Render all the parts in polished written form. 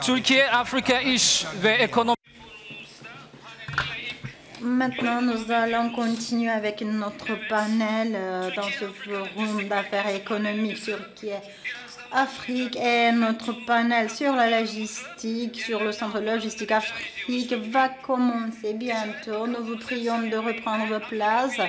Türkiye, Afrika İş ve Ekonomi. Maintenant, nous allons continuer avec notre panel dans ce forum d'affaires économiques Turquie, Afrique, et notre panel sur la logistique, sur le centre logistique Afrique va commencer bientôt. Nous vous prions de reprendre vos places.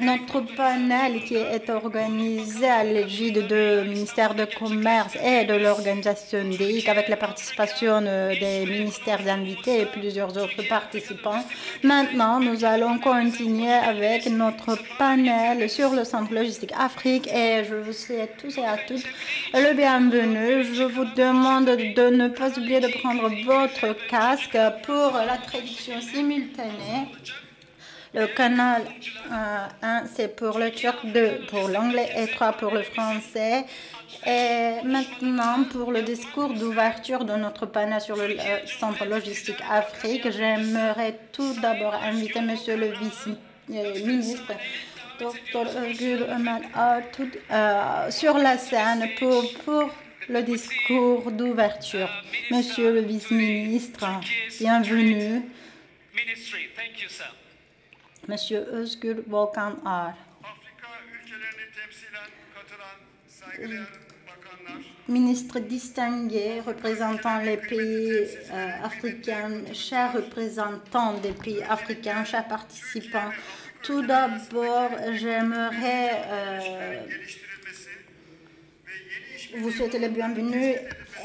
Notre panel qui est organisé à l'égide du ministère de Commerce et de l'organisation DIC avec la participation des ministères invités et plusieurs autres participants. Maintenant, nous allons continuer avec notre panel sur le centre logistique Afrique et je vous souhaite tous et à toutes le bienvenu. Je vous demande de ne pas oublier de prendre votre casque pour la traduction simultanée. Le canal 1, c'est pour le turc, 2 pour l'anglais et 3 pour le français. Et maintenant, pour le discours d'ouverture de notre panel sur le centre logistique Afrique, j'aimerais tout d'abord inviter Monsieur le vice-ministre, Dr. Özgür Ömer Artud, sur la scène pour le discours d'ouverture. Monsieur le vice-ministre, bienvenue. Monsieur Özgür Volkan Ar. Ministre distingué représentant les pays africains, chers représentants des pays africains, chers participants, tout d'abord, j'aimerais vous souhaiter la bienvenue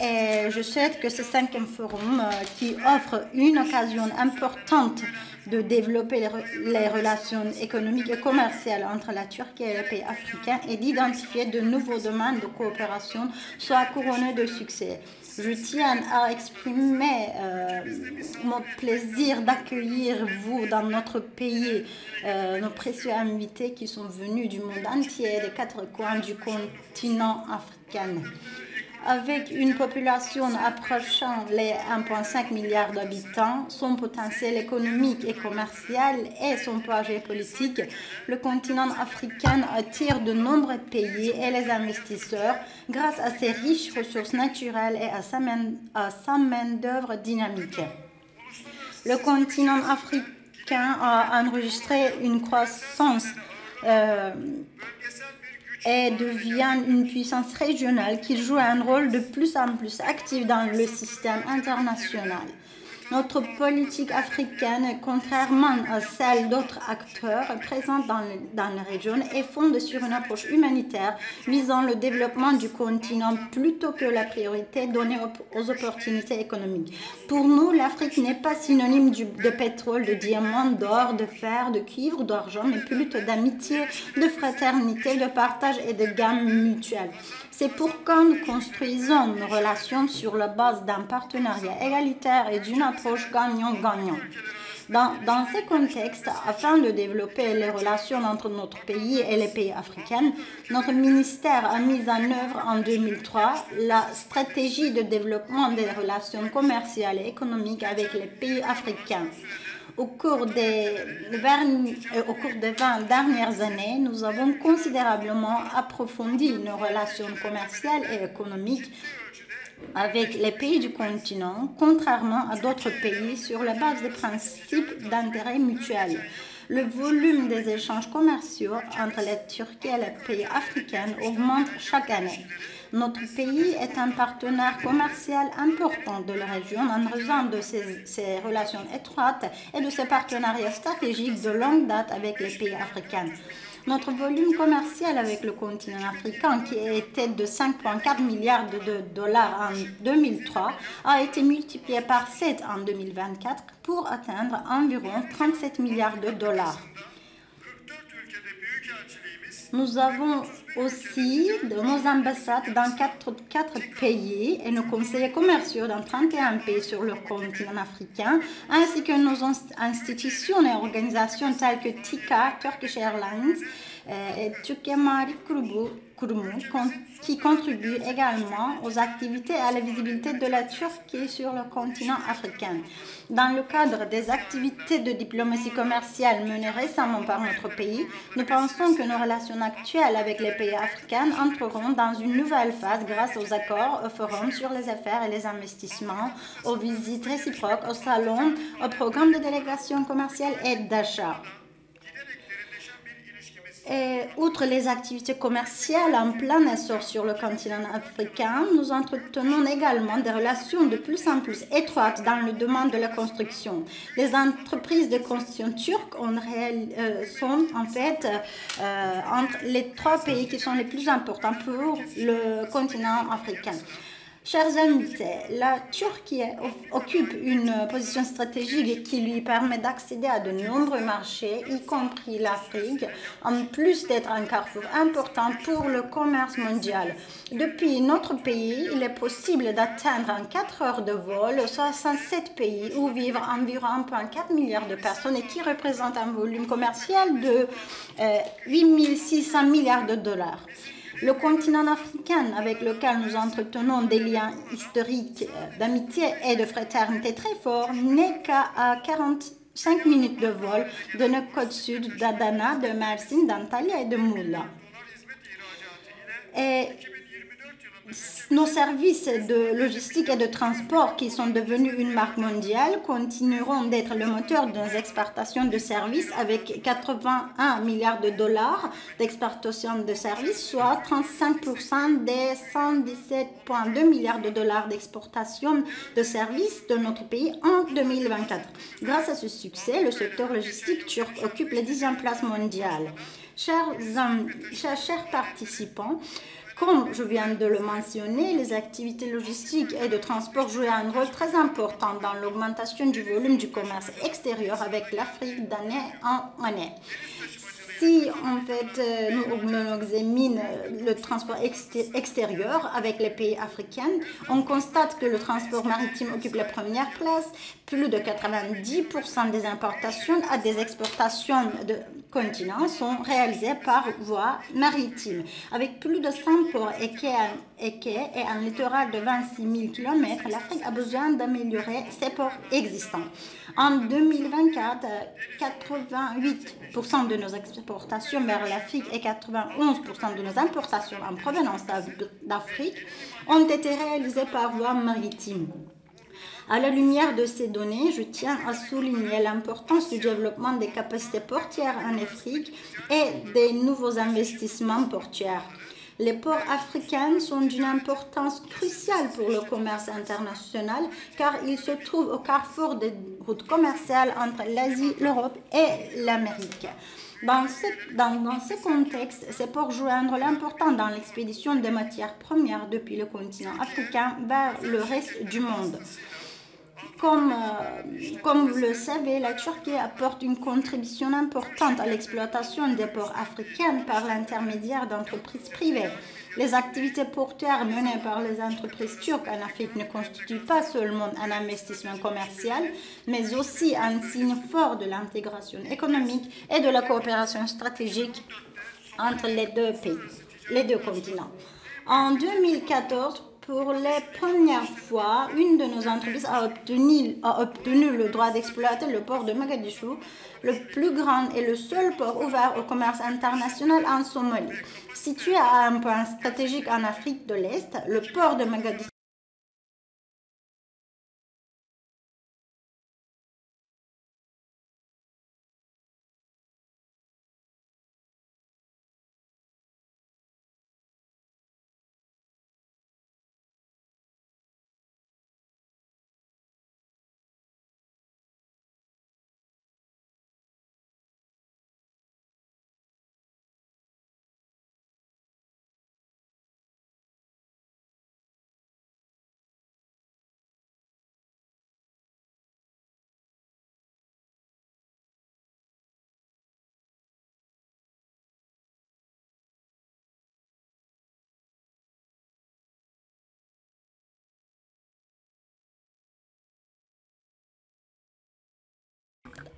et je souhaite que ce 5e forum qui offre une occasion importante de développer les relations économiques et commerciales entre la Turquie et les pays africains et d'identifier de nouveaux domaines de coopération soit couronné de succès. Je tiens à exprimer mon plaisir d'accueillir vous dans notre pays, nos précieux invités qui sont venus du monde entier, des 4 coins du continent africain. Avec une population approchant les 1,5 milliard d'habitants, son potentiel économique et commercial et son poids géopolitique, le continent africain attire de nombreux pays et les investisseurs grâce à ses riches ressources naturelles et à sa main-d'œuvre dynamique. Le continent africain a enregistré une croissance et devient une puissance régionale qui joue un rôle de plus en plus actif dans le système international. Notre politique africaine, contrairement à celle d'autres acteurs présents dans la région, est fondée sur une approche humanitaire visant le développement du continent plutôt que la priorité donnée aux opportunités économiques. Pour nous, l'Afrique n'est pas synonyme de pétrole, de diamants, d'or, de fer, de cuivre, d'argent, mais plutôt d'amitié, de fraternité, de partage et de gamme mutuelle. C'est pourquoi nous construisons nos relations sur la base d'un partenariat égalitaire et d'une approche gagnant-gagnant. Dans ces contextes, afin de développer les relations entre notre pays et les pays africains, notre ministère a mis en œuvre en 2003 la stratégie de développement des relations commerciales et économiques avec les pays africains. Au cours des 20 dernières années, nous avons considérablement approfondi nos relations commerciales et économiques avec les pays du continent, contrairement à d'autres pays, sur la base des principes d'intérêt mutuel. Le volume des échanges commerciaux entre la Turquie et les pays africains augmente chaque année. Notre pays est un partenaire commercial important de la région en raison de ses relations étroites et de ses partenariats stratégiques de longue date avec les pays africains. Notre volume commercial avec le continent africain, qui était de 5,4 milliards de dollars en 2003, a été multiplié par 7 en 2024 pour atteindre environ 37 milliards de dollars. Nous avons aussi nos ambassades dans 4 pays et nos conseillers commerciaux dans 31 pays sur le continent africain, ainsi que nos institutions et organisations telles que TİKA, Turkish Airlines et Türkiye Marif Kurumu, qui contribuent également aux activités et à la visibilité de la Turquie sur le continent africain. Dans le cadre des activités de diplomatie commerciale menées récemment par notre pays, nous pensons que nos relations actuelles avec les pays africains entreront dans une nouvelle phase grâce aux accords, aux forums sur les affaires et les investissements, aux visites réciproques, aux salons, aux programmes de délégation commerciale et d'achat. Et outre les activités commerciales en plein essor sur le continent africain, nous entretenons également des relations de plus en plus étroites dans le domaine de la construction. Les entreprises de construction turques sont en fait entre les 3 pays qui sont les plus importants pour le continent africain. Chers invités, la Turquie occupe une position stratégique qui lui permet d'accéder à de nombreux marchés, y compris l'Afrique, en plus d'être un carrefour important pour le commerce mondial. Depuis notre pays, il est possible d'atteindre en 4 heures de vol 67 pays où vivent environ 1,4 milliard de personnes et qui représentent un volume commercial de 8 600 milliards de dollars. Le continent africain, avec lequel nous entretenons des liens historiques d'amitié et de fraternité très forts, n'est qu'à 45 minutes de vol de notre côte sud d'Adana, de Mersin, d'Antalya et de Muğla. Et nos services de logistique et de transport, qui sont devenus une marque mondiale, continueront d'être le moteur de nos exportations de services avec 81 milliards de dollars d'exportation de services, soit 35% des 117,2 milliards de dollars d'exportation de services de notre pays en 2024. Grâce à ce succès, le secteur logistique turc occupe les 10e place mondiale. Chers participants, comme je viens de le mentionner, les activités logistiques et de transport jouent un rôle très important dans l'augmentation du volume du commerce extérieur avec l'Afrique d'année en année. Si en fait nous examinons le transport extérieur avec les pays africains, on constate que le transport maritime occupe la première place. Plus de 90% des importations à des exportations de continents sont réalisées par voie maritime. Avec plus de 100 ports et quais et un littoral de 26 000 km, l'Afrique a besoin d'améliorer ses ports existants. En 2024, 88% de nos exportations vers l'Afrique et 91% de nos importations en provenance d'Afrique ont été réalisées par voie maritime. À la lumière de ces données, je tiens à souligner l'importance du développement des capacités portières en Afrique et des nouveaux investissements portuaires. Les ports africains sont d'une importance cruciale pour le commerce international car ils se trouvent au carrefour des routes commerciales entre l'Asie, l'Europe et l'Amérique. Dans ce contexte, ces ports jouent un rôle important dans l'expédition des matières premières depuis le continent africain vers le reste du monde. Comme vous le savez, la Turquie apporte une contribution importante à l'exploitation des ports africains par l'intermédiaire d'entreprises privées. Les activités portuaires menées par les entreprises turques en Afrique ne constituent pas seulement un investissement commercial, mais aussi un signe fort de l'intégration économique et de la coopération stratégique entre les deux continents. En 2014, pour la première fois, une de nos entreprises a obtenu le droit d'exploiter le port de Mogadiscio, le plus grand et le seul port ouvert au commerce international en Somalie. Situé à un point stratégique en Afrique de l'Est, le port de Mogadiscio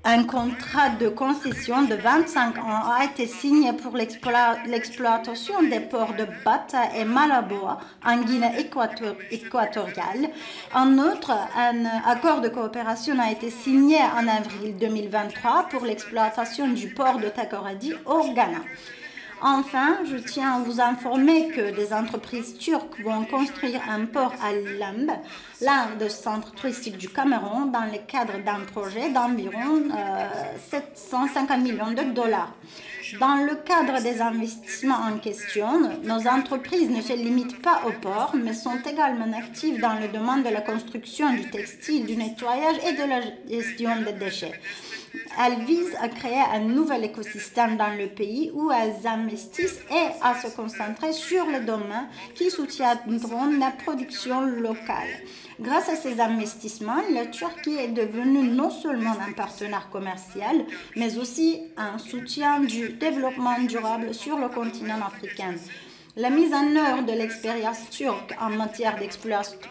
Un contrat de concession de 25 ans a été signé pour l'exploitation des ports de Bata et Malabo en Guinée équatoriale. En outre, un accord de coopération a été signé en avril 2023 pour l'exploitation du port de Takoradi au Ghana. Enfin, je tiens à vous informer que des entreprises turques vont construire un port à Lambe, l'un des centres touristiques du Cameroun, dans le cadre d'un projet d'environ 750 millions de dollars. Dans le cadre des investissements en question, nos entreprises ne se limitent pas au port, mais sont également actives dans le domaine de la construction, du textile, du nettoyage et de la gestion des déchets. Elles visent à créer un nouvel écosystème dans le pays où elles investissent et à se concentrer sur les domaines qui soutiendront la production locale. Grâce à ces investissements, la Turquie est devenue non seulement un partenaire commercial, mais aussi un soutien du développement durable sur le continent africain. La mise en œuvre de l'expérience turque en matière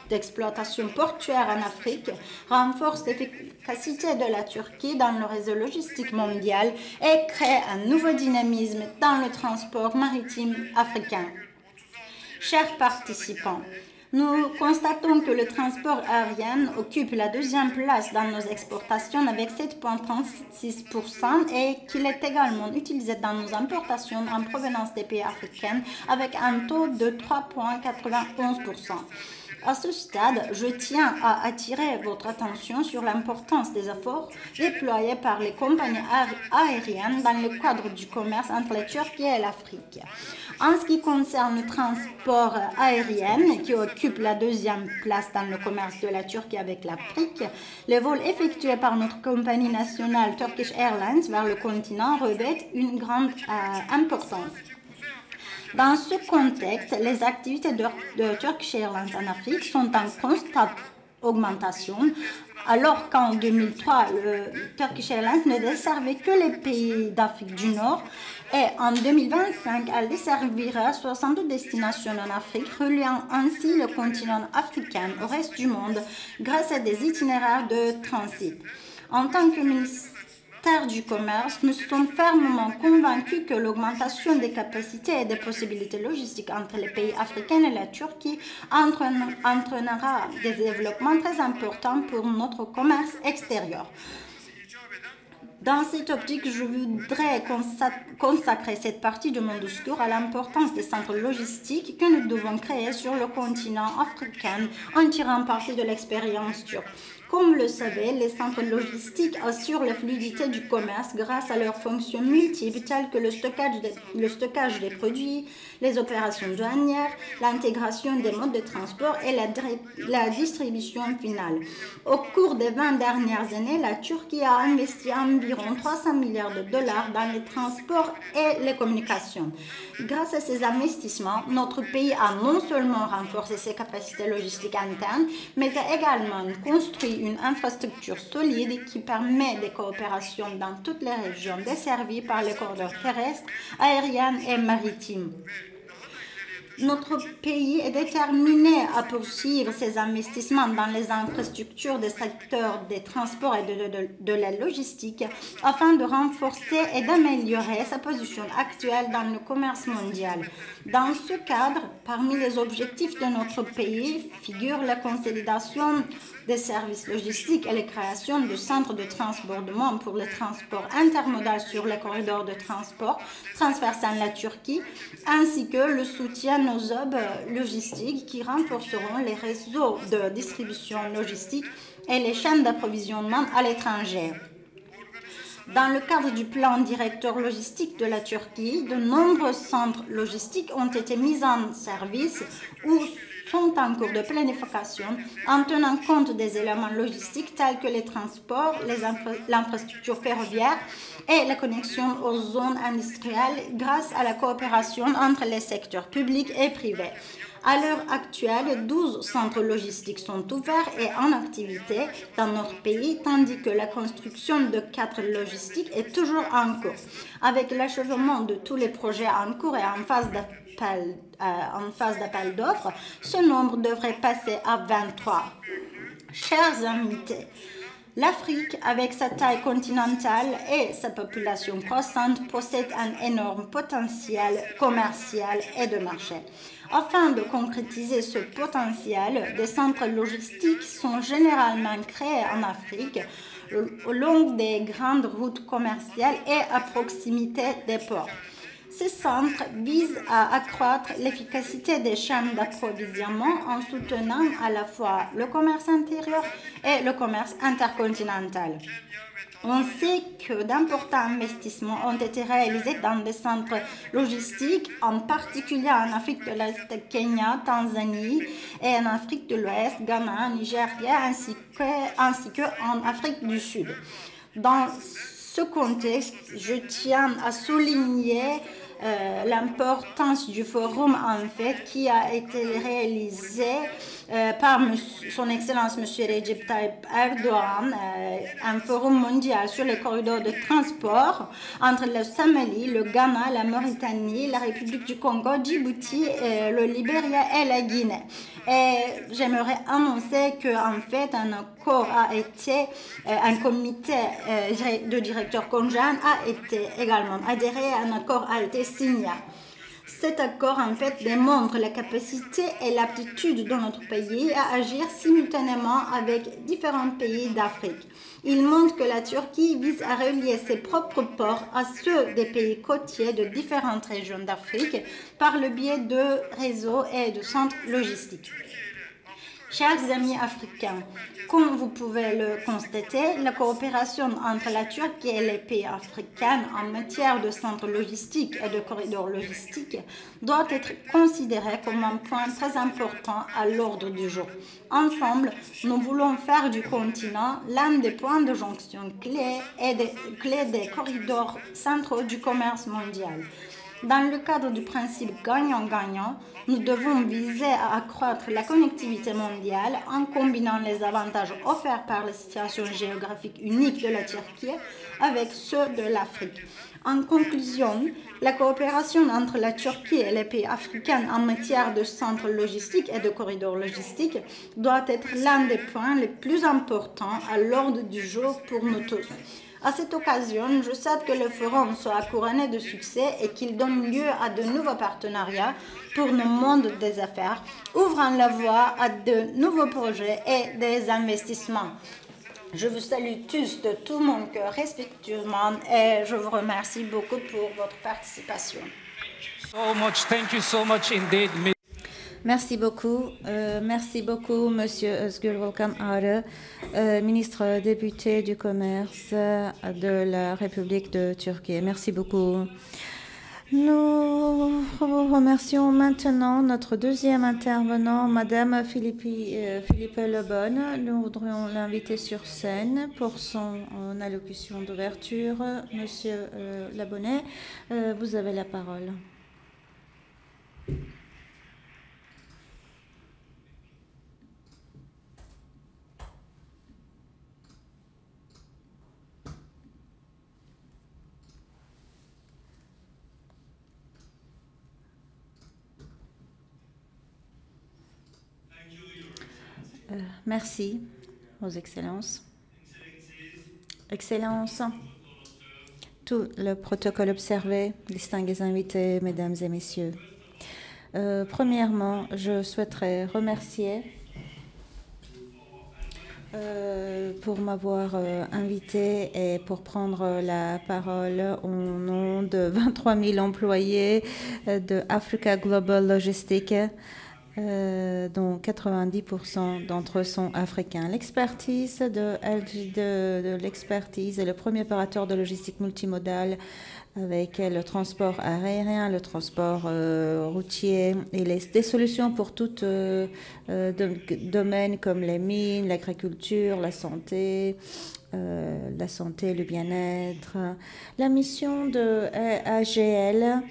d'exploitation portuaire en Afrique renforce l'efficacité de la Turquie dans le réseau logistique mondial et crée un nouveau dynamisme dans le transport maritime africain. Chers participants, nous constatons que le transport aérien occupe la deuxième place dans nos exportations avec 7,36% et qu'il est également utilisé dans nos importations en provenance des pays africains avec un taux de 3,91%. À ce stade, je tiens à attirer votre attention sur l'importance des efforts déployés par les compagnies aériennes dans le cadre du commerce entre la Turquie et l'Afrique. En ce qui concerne le transport aérien, qui occupe la deuxième place dans le commerce de la Turquie avec l'Afrique, les vols effectués par notre compagnie nationale Turkish Airlines vers le continent revêtent une grande importance. Dans ce contexte, les activités de Turkish Airlines en Afrique sont en constante augmentation, alors qu'en 2003, le Turkish Airlines ne desservait que les pays d'Afrique du Nord et en 2025, elle desservira 62 destinations en Afrique, reliant ainsi le continent africain au reste du monde grâce à des itinéraires de transit. En tant que ministère du Commerce, nous sommes fermement convaincus que l'augmentation des capacités et des possibilités logistiques entre les pays africains et la Turquie entraînera des développements très importants pour notre commerce extérieur. Dans cette optique, je voudrais consacrer cette partie de mon discours à l'importance des centres logistiques que nous devons créer sur le continent africain en tirant parti de l'expérience turque. Comme vous le savez, les centres logistiques assurent la fluidité du commerce grâce à leurs fonctions multiples telles que le stockage des produits, les opérations douanières, l'intégration des modes de transport et la distribution finale. Au cours des 20 dernières années, la Turquie a investi environ 300 milliards de dollars dans les transports et les communications. Grâce à ces investissements, notre pays a non seulement renforcé ses capacités logistiques internes, mais a également construit une infrastructure solide qui permet des coopérations dans toutes les régions desservies par les corridors terrestres, aériens et maritimes. Notre pays est déterminé à poursuivre ses investissements dans les infrastructures des secteurs des transports et de la logistique afin de renforcer et d'améliorer sa position actuelle dans le commerce mondial. Dans ce cadre, parmi les objectifs de notre pays figure la consolidation des services logistiques et la création de centres de transbordement pour le transport intermodal sur les corridors de transport transversant la Turquie, ainsi que le soutien aux hubs logistiques qui renforceront les réseaux de distribution logistique et les chaînes d'approvisionnement à l'étranger. Dans le cadre du plan directeur logistique de la Turquie, de nombreux centres logistiques ont été mis en service ou sont en cours de planification en tenant compte des éléments logistiques tels que les transports, l'infrastructure ferroviaire et la connexion aux zones industrielles grâce à la coopération entre les secteurs publics et privés. À l'heure actuelle, 12 centres logistiques sont ouverts et en activité dans notre pays, tandis que la construction de 4 logistiques est toujours en cours. Avec l'achèvement de tous les projets en cours et en phase d'appel d'offres, ce nombre devrait passer à 23. Chers invités, l'Afrique, avec sa taille continentale et sa population croissante, possède un énorme potentiel commercial et de marché. Afin de concrétiser ce potentiel, des centres logistiques sont généralement créés en Afrique, au long des grandes routes commerciales et à proximité des ports. Ces centres visent à accroître l'efficacité des chaînes d'approvisionnement en soutenant à la fois le commerce intérieur et le commerce intercontinental. On sait que d'importants investissements ont été réalisés dans des centres logistiques, en particulier en Afrique de l'Est, Kenya, Tanzanie et en Afrique de l'Ouest, Ghana, Nigeria, ainsi qu'en Afrique du Sud. Dans ce contexte, je tiens à souligner l'importance du forum en fait qui a été réalisé par son Excellence M. Recep Tayyip Erdogan, un forum mondial sur les corridors de transport entre le Somalie, le Ghana, la Mauritanie, la République du Congo, Djibouti, le Libéria et la Guinée. Et j'aimerais annoncer qu'en fait un accord a été, un comité de directeurs conjoints a été également adhéré, un accord a été signé. Cet accord en fait démontre la capacité et l'aptitude de notre pays à agir simultanément avec différents pays d'Afrique. Il montre que la Turquie vise à relier ses propres ports à ceux des pays côtiers de différentes régions d'Afrique par le biais de réseaux et de centres logistiques. Chers amis africains, comme vous pouvez le constater, la coopération entre la Turquie et les pays africains en matière de centres logistiques et de corridors logistiques doit être considérée comme un point très important à l'ordre du jour. Ensemble, nous voulons faire du continent l'un des points de jonction clés des corridors centraux du commerce mondial. Dans le cadre du principe gagnant-gagnant, nous devons viser à accroître la connectivité mondiale en combinant les avantages offerts par la situation géographique unique de la Turquie avec ceux de l'Afrique. En conclusion, la coopération entre la Turquie et les pays africains en matière de centres logistiques et de corridors logistiques doit être l'un des points les plus importants à l'ordre du jour pour nous tous. À cette occasion, je souhaite que le forum soit couronné de succès et qu'il donne lieu à de nouveaux partenariats pour le monde des affaires, ouvrant la voie à de nouveaux projets et des investissements. Je vous salue tous de tout mon cœur respectueusement et je vous remercie beaucoup pour votre participation. Thank you so much indeed. Merci beaucoup, Monsieur Özgür Volkan Ağrı, ministre député du Commerce de la République de Turquie. Merci beaucoup. Nous remercions maintenant notre deuxième intervenant, Madame Philippe Lebonne. Nous voudrions l'inviter sur scène pour son allocution d'ouverture. Monsieur Lebonne, vous avez la parole. Merci, Vos Excellences. Excellences, tout le protocole observé, distingués invités, Mesdames et Messieurs. Premièrement, je souhaiterais remercier pour m'avoir invité et pour prendre la parole au nom de 23 000 employés de Africa Global Logistics, dont 90% d'entre eux sont africains. L'expertise de l'expertise est le premier opérateur de logistique multimodale avec le transport aérien, le transport routier et des solutions pour tout domaine comme les mines, l'agriculture, la santé, le bien-être. La mission de AGL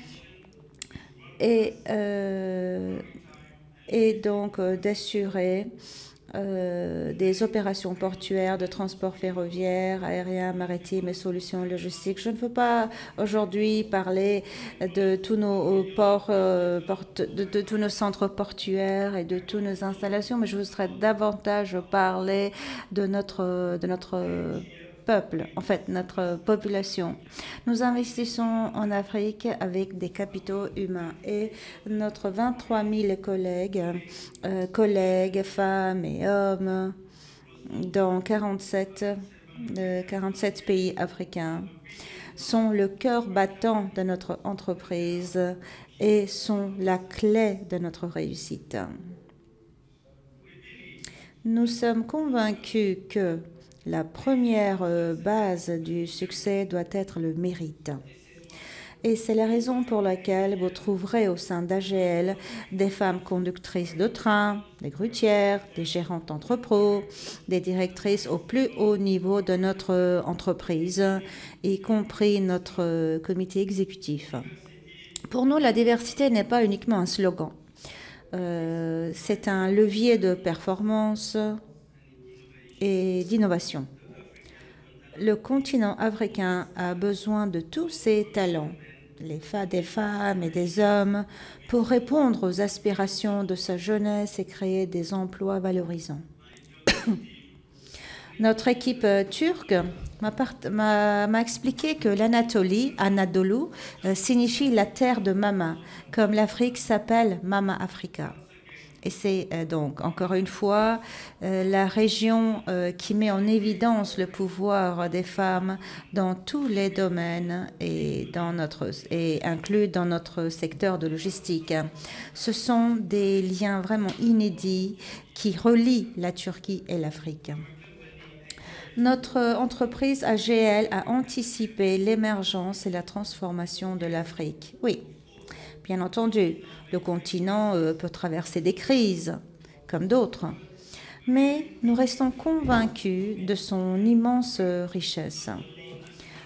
est donc d'assurer des opérations portuaires, de transport ferroviaire, aérien, maritime et solutions logistiques. Je ne veux pas aujourd'hui parler de tous nos ports, de tous nos centres portuaires et de toutes nos installations, mais je voudrais davantage parler de notre peuple, en fait, notre population. Nous investissons en Afrique avec des capitaux humains et notre 23 000 collègues, femmes et hommes dans 47 pays africains sont le cœur battant de notre entreprise et sont la clé de notre réussite. Nous sommes convaincus que la première base du succès doit être le mérite. Et c'est la raison pour laquelle vous trouverez au sein d'AGL des femmes conductrices de train, des grutières, des gérantes d'entrepôt, des directrices au plus haut niveau de notre entreprise, y compris notre comité exécutif. Pour nous, la diversité n'est pas uniquement un slogan. C'est un levier de performance et d'innovation. Le continent africain a besoin de tous ces talents, des femmes et des hommes, pour répondre aux aspirations de sa jeunesse et créer des emplois valorisants. Notre équipe turque m'a expliqué que l'Anatolie, Anadolu, signifie la terre de Mama, comme l'Afrique s'appelle Mama Africa. Et c'est donc, encore une fois, la région qui met en évidence le pouvoir des femmes dans tous les domaines et inclus dans notre secteur de logistique. Ce sont des liens vraiment inédits qui relient la Turquie et l'Afrique. Notre entreprise AGL a anticipé l'émergence et la transformation de l'Afrique. Oui, bien entendu, le continent peut traverser des crises, comme d'autres, mais nous restons convaincus de son immense richesse,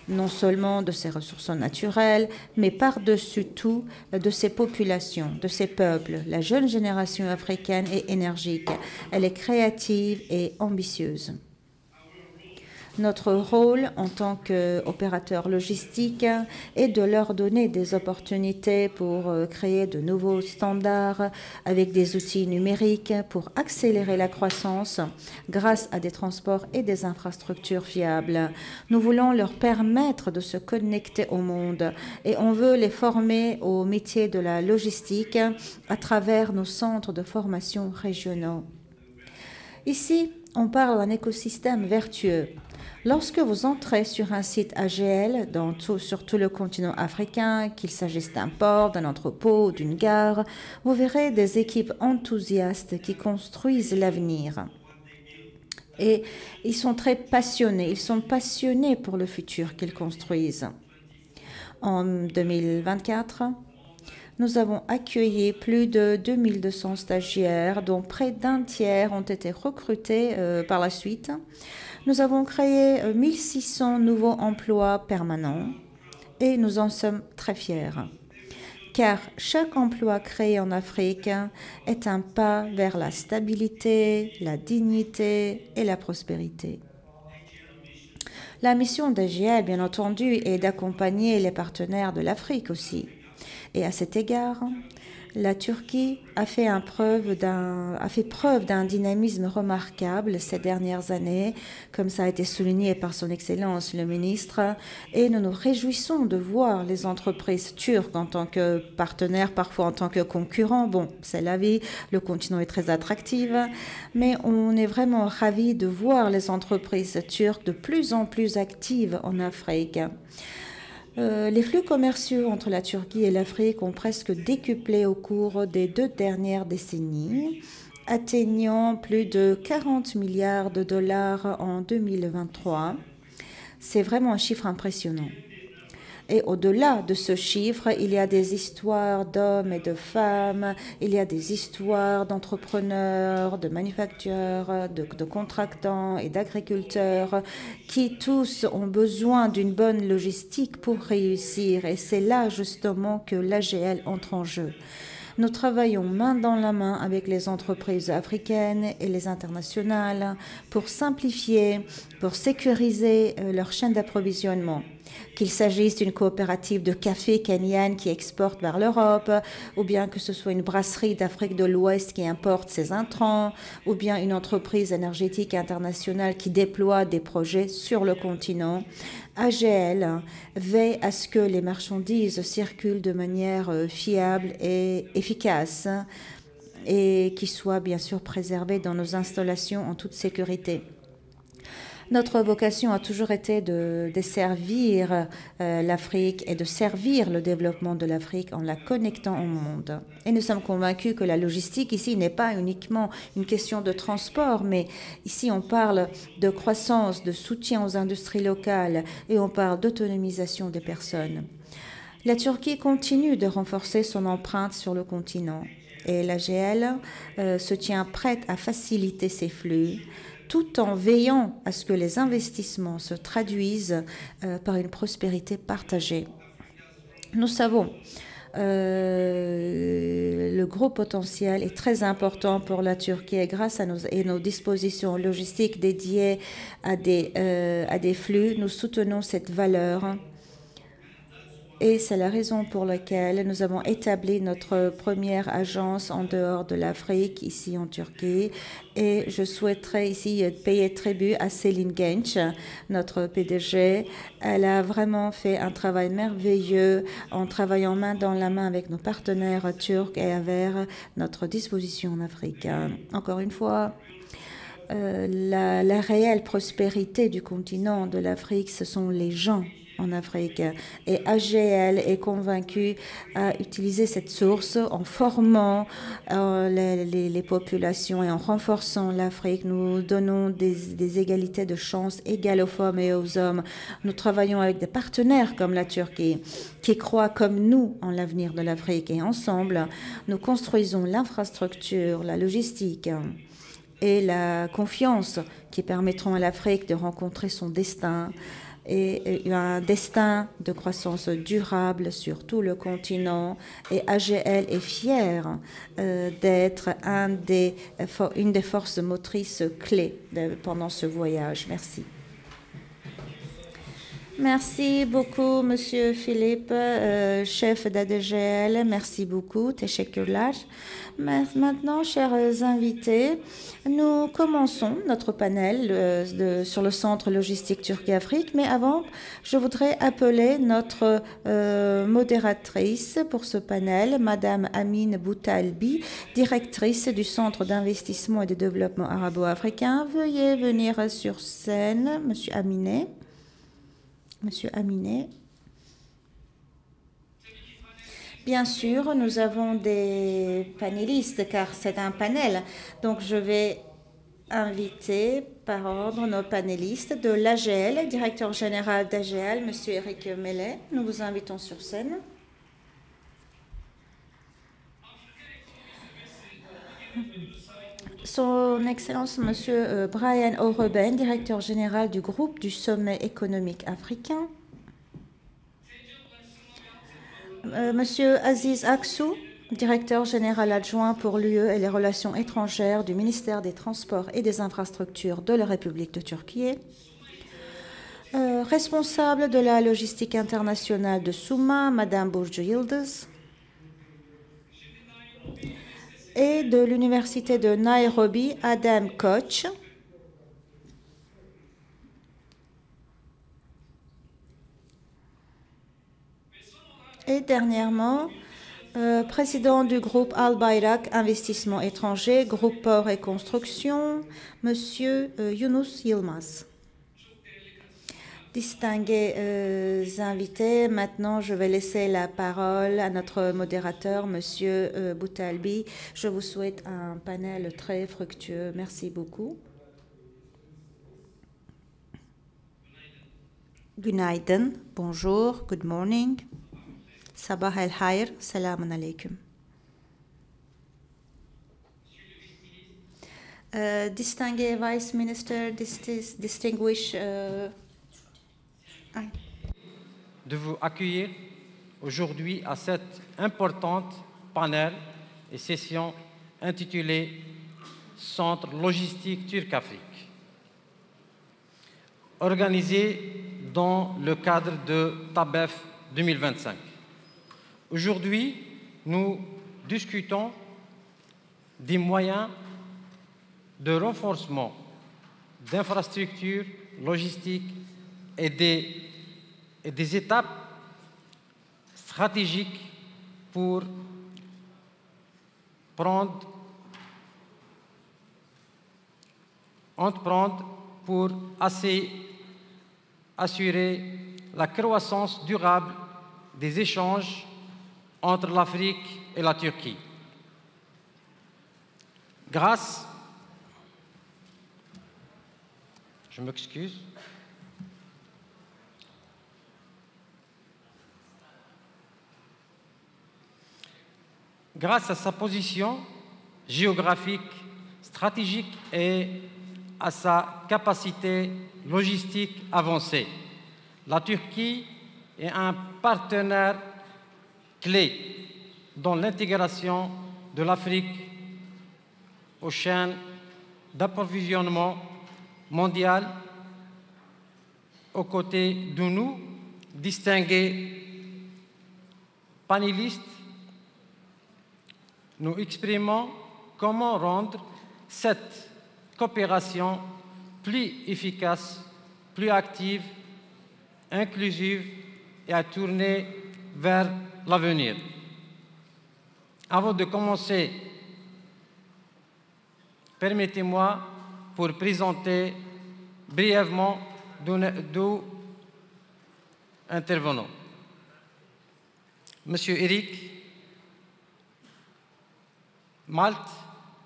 non seulement de ses ressources naturelles, mais par-dessus tout de ses populations, de ses peuples. La jeune génération africaine est énergique, elle est créative et ambitieuse. Notre rôle en tant qu'opérateur logistique est de leur donner des opportunités pour créer de nouveaux standards avec des outils numériques pour accélérer la croissance grâce à des transports et des infrastructures fiables. Nous voulons leur permettre de se connecter au monde et on veut les former au métier de la logistique à travers nos centres de formation régionaux. Ici, on parle d'un écosystème vertueux. Lorsque vous entrez sur un site AGL sur tout le continent africain, qu'il s'agisse d'un port, d'un entrepôt ou d'une gare, vous verrez des équipes enthousiastes qui construisent l'avenir. Et ils sont très passionnés, ils sont passionnés pour le futur qu'ils construisent. En 2024, nous avons accueilli plus de 2200 stagiaires, dont près d'un tiers ont été recrutés par la suite. Nous avons créé 1600 nouveaux emplois permanents et nous en sommes très fiers, car chaque emploi créé en Afrique est un pas vers la stabilité, la dignité et la prospérité. La mission d'AGL, bien entendu, est d'accompagner les partenaires de l'Afrique aussi. Et à cet égard, la Turquie a fait preuve d'un dynamisme remarquable ces dernières années, comme ça a été souligné par son Excellence le ministre, et nous nous réjouissons de voir les entreprises turques en tant que partenaires, parfois en tant que concurrents. Bon, c'est la vie, le continent est très attractif, mais on est vraiment ravis de voir les entreprises turques de plus en plus actives en Afrique. Les flux commerciaux entre la Turquie et l'Afrique ont presque décuplé au cours des 2 dernières décennies, atteignant plus de 40 milliards de dollars en 2023. C'est vraiment un chiffre impressionnant. Et au-delà de ce chiffre, il y a des histoires d'hommes et de femmes, il y a des histoires d'entrepreneurs, de manufacturiers, de contractants et d'agriculteurs qui tous ont besoin d'une bonne logistique pour réussir. Et c'est là justement que l'AGL entre en jeu. Nous travaillons main dans la main avec les entreprises africaines et les internationales pour simplifier, pour sécuriser leur chaîne d'approvisionnement. Qu'il s'agisse d'une coopérative de café kenyane qui exporte vers l'Europe, ou bien que ce soit une brasserie d'Afrique de l'Ouest qui importe ses intrants, ou bien une entreprise énergétique internationale qui déploie des projets sur le continent, AGL veille à ce que les marchandises circulent de manière fiable et efficace et qui soient bien sûr préservées dans nos installations en toute sécurité. Notre vocation a toujours été de desservir l'Afrique et de servir le développement de l'Afrique en la connectant au monde. Et nous sommes convaincus que la logistique ici n'est pas uniquement une question de transport, mais ici on parle de croissance, de soutien aux industries locales et on parle d'autonomisation des personnes. La Turquie continue de renforcer son empreinte sur le continent et l'AGL se tient prête à faciliter ces flux tout en veillant à ce que les investissements se traduisent par une prospérité partagée. Nous savons le gros potentiel est très important pour la Turquie et grâce à nos dispositions logistiques dédiées à des flux, nous soutenons cette valeur. Et c'est la raison pour laquelle nous avons établi notre première agence en dehors de l'Afrique, ici en Turquie. Et je souhaiterais ici payer tribut à Céline Genç, notre PDG. Elle a vraiment fait un travail merveilleux en travaillant main dans la main avec nos partenaires turcs et avec notre disposition en Afrique. Encore une fois, la réelle prospérité du continent de l'Afrique, ce sont les gens en Afrique. Et AGL est convaincu à utiliser cette source en formant les populations et en renforçant l'Afrique. Nous donnons des égalités de chances égales aux femmes et aux hommes. Nous travaillons avec des partenaires comme la Turquie qui croient comme nous en l'avenir de l'Afrique. Et ensemble, nous construisons l'infrastructure, la logistique et la confiance qui permettront à l'Afrique de rencontrer son destin et un destin de croissance durable sur tout le continent. Et AGL est fière d'être une des forces motrices clés pendant ce voyage. Merci. Merci beaucoup, Monsieur Philippe, chef d'ADGL. Merci beaucoup. Teşekkürler. Maintenant, chers invités, nous commençons notre panel sur le Centre logistique Turquie-Afrique. Mais avant, je voudrais appeler notre modératrice pour ce panel, Madame Amine Boutalbi, directrice du Centre d'investissement et de développement arabo-africain. Veuillez venir sur scène, Monsieur Aminé. Monsieur Aminé. Bien sûr, nous avons des panélistes car c'est un panel. Donc, je vais inviter par ordre nos panélistes de l'AGL, directeur général d'AGL, Monsieur Eric Mellet. Nous vous invitons sur scène. Son Excellence, Monsieur Brian O'Reben, directeur général du groupe du Sommet économique africain. Monsieur Aziz Aksou, directeur général adjoint pour l'UE et les relations étrangères du ministère des Transports et des Infrastructures de la République de Turquie. Responsable de la logistique internationale de Souma, Madame Burcu Yıldız. Et de l'Université de Nairobi, Adam Koch. Et dernièrement, président du groupe Al-Bayrak Investissement étranger, groupe Port et Construction, Monsieur Yunus Yilmaz. Distingués invités, maintenant je vais laisser la parole à notre modérateur, Monsieur Boutalbi. Je vous souhaite un panel très fructueux. Merci beaucoup. Günaydın, bonjour, good morning. Sabah el hayr, selamun aleyküm. Distingué Vice Minister, distinguished de vous accueillir aujourd'hui à cette importante panel et session intitulée Centre logistique Turc-Afrique, organisée dans le cadre de TABEF 2025. Aujourd'hui, nous discutons des moyens de renforcement d'infrastructures logistiques et des étapes stratégiques pour entreprendre pour assurer la croissance durable des échanges entre l'Afrique et la Turquie. Grâce à sa position géographique, stratégique et à sa capacité logistique avancée, la Turquie est un partenaire clé dans l'intégration de l'Afrique aux chaînes d'approvisionnement mondial aux côtés de nous, distingués panélistes. Nous exprimons comment rendre cette coopération plus efficace, plus active, inclusive et à tourner vers l'avenir. Avant de commencer, permettez-moi pour présenter brièvement deux intervenants. Monsieur Eric Malte,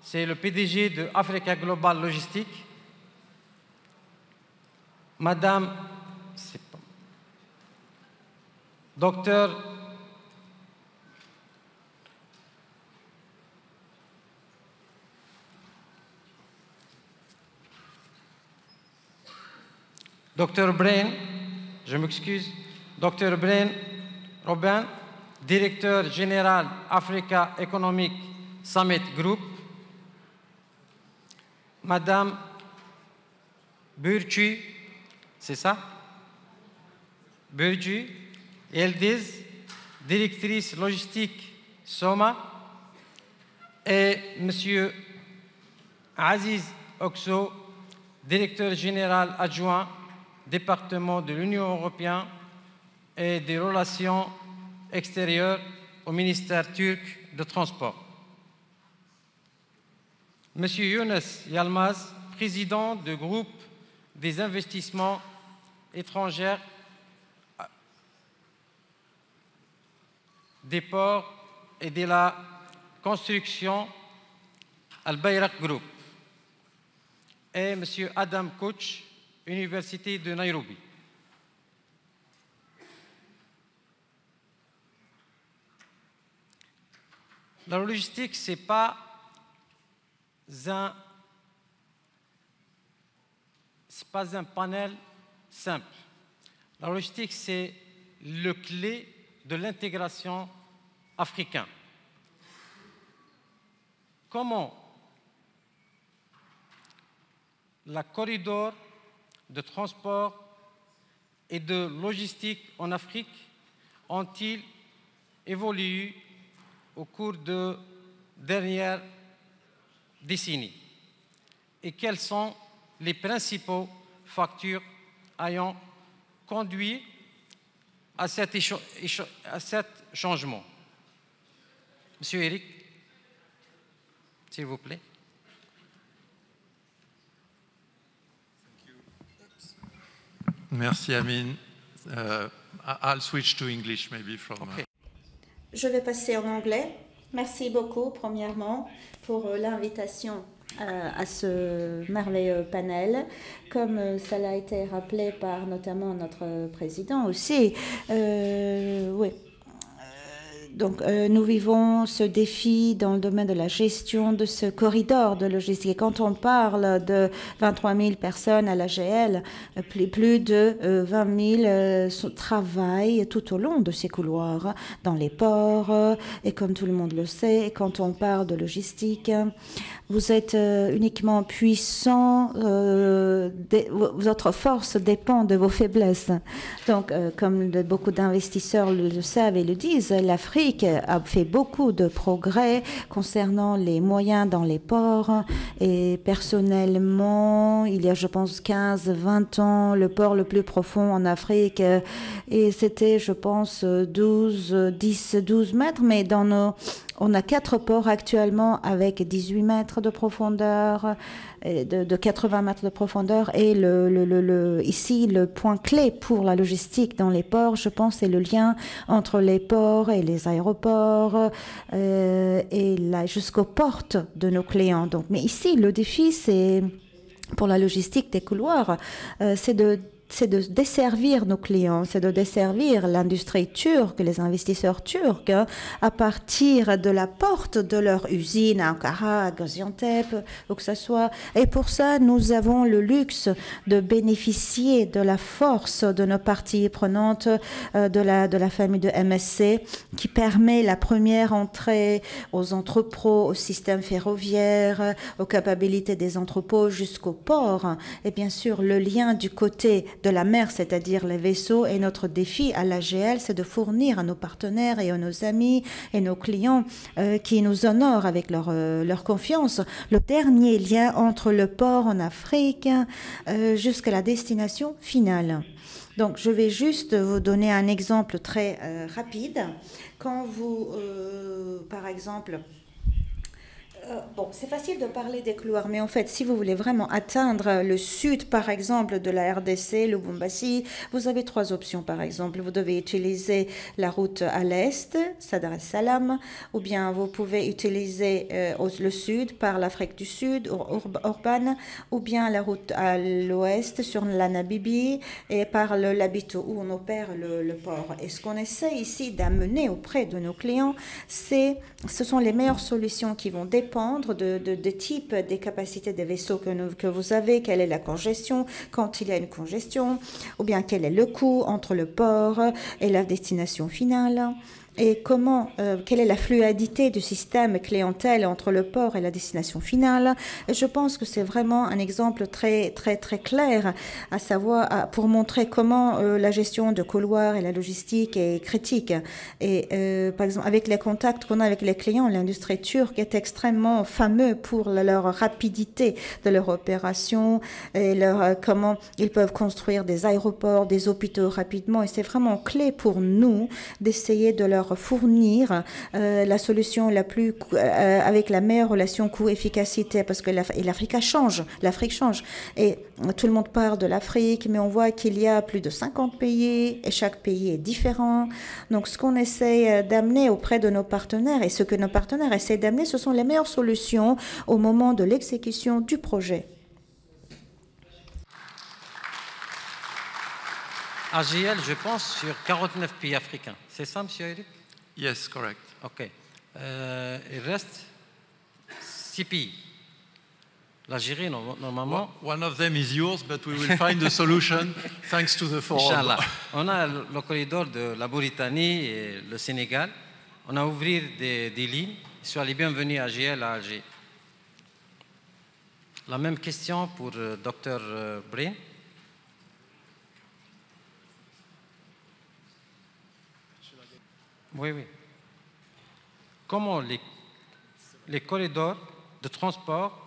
c'est le PDG de Africa Global Logistics. Madame, Docteur Brain, je m'excuse, Dr Brain Robin, directeur général Africa Economic Summit Group. Madame Burcu, c'est ça? Burcu Yildiz, directrice logistique Soma, et Monsieur Aziz Oxo, directeur général adjoint département de l'Union européenne et des relations extérieures au ministère turc de Transport. Monsieur Younes Yalmaz, président du groupe des investissements étrangers des ports et de la construction Al-Bayrak Group. Et Monsieur Adam Koch, Université de Nairobi. La logistique, ce n'est pas un panel simple. La logistique, c'est le clé de l'intégration africaine. Comment la corridor de transport et de logistique en Afrique ont-ils évolué au cours de dernières décennies? Et quels sont les principaux facteurs ayant conduit à cet changement? Monsieur Eric, s'il vous plaît. Merci Amin. I'll switch to English maybe from. Okay. Je vais passer en anglais. Merci beaucoup, premièrement, pour l'invitation à ce merveilleux panel. Comme cela a été rappelé par notamment notre président aussi, oui. Donc, nous vivons ce défi dans le domaine de la gestion de ce corridor de logistique. Et quand on parle de 23 000 personnes à l'AGL, plus de 20 000 travaillent tout au long de ces couloirs, dans les ports. Et comme tout le monde le sait, quand on parle de logistique, vous êtes uniquement puissant, votre force dépend de vos faiblesses. Donc, comme beaucoup d'investisseurs le savent et le disent, l'Afrique a fait beaucoup de progrès concernant les moyens dans les ports. Et personnellement, il y a, je pense, 15-20 ans, le port le plus profond en Afrique, et c'était, je pense, 10-12 mètres, mais dans nos On a 4 ports actuellement avec 18 mètres de profondeur, de 80 mètres de profondeur. Et ici, le point clé pour la logistique dans les ports, je pense, c'est le lien entre les ports et les aéroports et jusqu'aux portes de nos clients. Donc, mais ici, le défi, c'est pour la logistique des couloirs, c'est de desservir nos clients, c'est de desservir l'industrie turque, les investisseurs turcs, à partir de la porte de leur usine à Ankara, à Gaziantep, où que ce soit. Et pour ça, nous avons le luxe de bénéficier de la force de nos parties prenantes, de la famille de MSC, qui permet la première entrée aux entrepôts, au système ferroviaire, aux capacités des entrepôts jusqu'au port. Et bien sûr, le lien du côté de la mer, c'est-à-dire les vaisseaux. Et notre défi à l'AGL, c'est de fournir à nos partenaires et à nos amis et nos clients qui nous honorent avec leur confiance, le dernier lien entre le port en Afrique jusqu'à la destination finale. Donc, je vais juste vous donner un exemple très rapide. Quand vous, par exemple, bon, c'est facile de parler des couloirs, mais en fait, si vous voulez vraiment atteindre le sud, par exemple, de la RDC, Lubumbashi, vous avez 3 options, par exemple. Vous devez utiliser la route à l'est, Sadar es-Salam, ou bien vous pouvez utiliser le sud par l'Afrique du Sud, Orban, ou bien la route à l'ouest sur la Namibie et par le Labito, où on opère le port. Et ce qu'on essaie ici d'amener auprès de nos clients, ce sont les meilleures solutions qui vont dépendre de type des capacités des vaisseaux que vous avez, quelle est la congestion quand il y a une congestion, ou bien quel est le coût entre le port et la destination finale. Et quelle est la fluidité du système clientèle entre le port et la destination finale. Et je pense que c'est vraiment un exemple très, très, très clair, à savoir, pour montrer comment la gestion de couloirs et la logistique est critique. Et par exemple, avec les contacts qu'on a avec les clients, l'industrie turque est extrêmement fameuse pour leur rapidité de leur opération et comment ils peuvent construire des aéroports, des hôpitaux rapidement. Et c'est vraiment clé pour nous d'essayer de leur fournir la solution la plus avec la meilleure relation coût-efficacité, parce que l'Afrique change, et tout le monde parle de l'Afrique, mais on voit qu'il y a plus de 50 pays et chaque pays est différent. Donc ce qu'on essaie d'amener auprès de nos partenaires et ce que nos partenaires essaient d'amener, ce sont les meilleures solutions au moment de l'exécution du projet. AGL, je pense, sur 49 pays africains. C'est ça, M. Eric? Yes, correct. OK. Il reste 6 pays. L'Algérie, normalement... One of them is yours, but we will find a solution thanks to the forum. Inch'Allah. On a le corridor de la Mauritanie et le Sénégal. On a ouvert des lignes. Soyez les bienvenus à AGL à Alger. La même question pour Dr Brain. Oui, oui. Comment les corridors de transport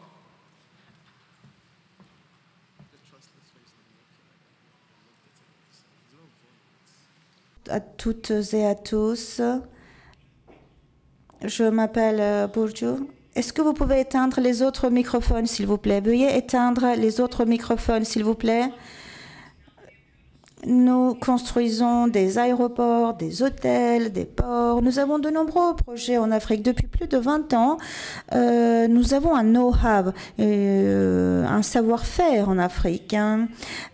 à toutes et à tous, je m'appelle Bourdieu. Est-ce que vous pouvez éteindre les autres microphones, s'il vous plaît? Veuillez éteindre les autres microphones, s'il vous plaît. Nous construisons des aéroports, des hôtels, des ports. Nous avons de nombreux projets en Afrique. Depuis plus de 20 ans, nous avons un know-how, un savoir-faire en Afrique.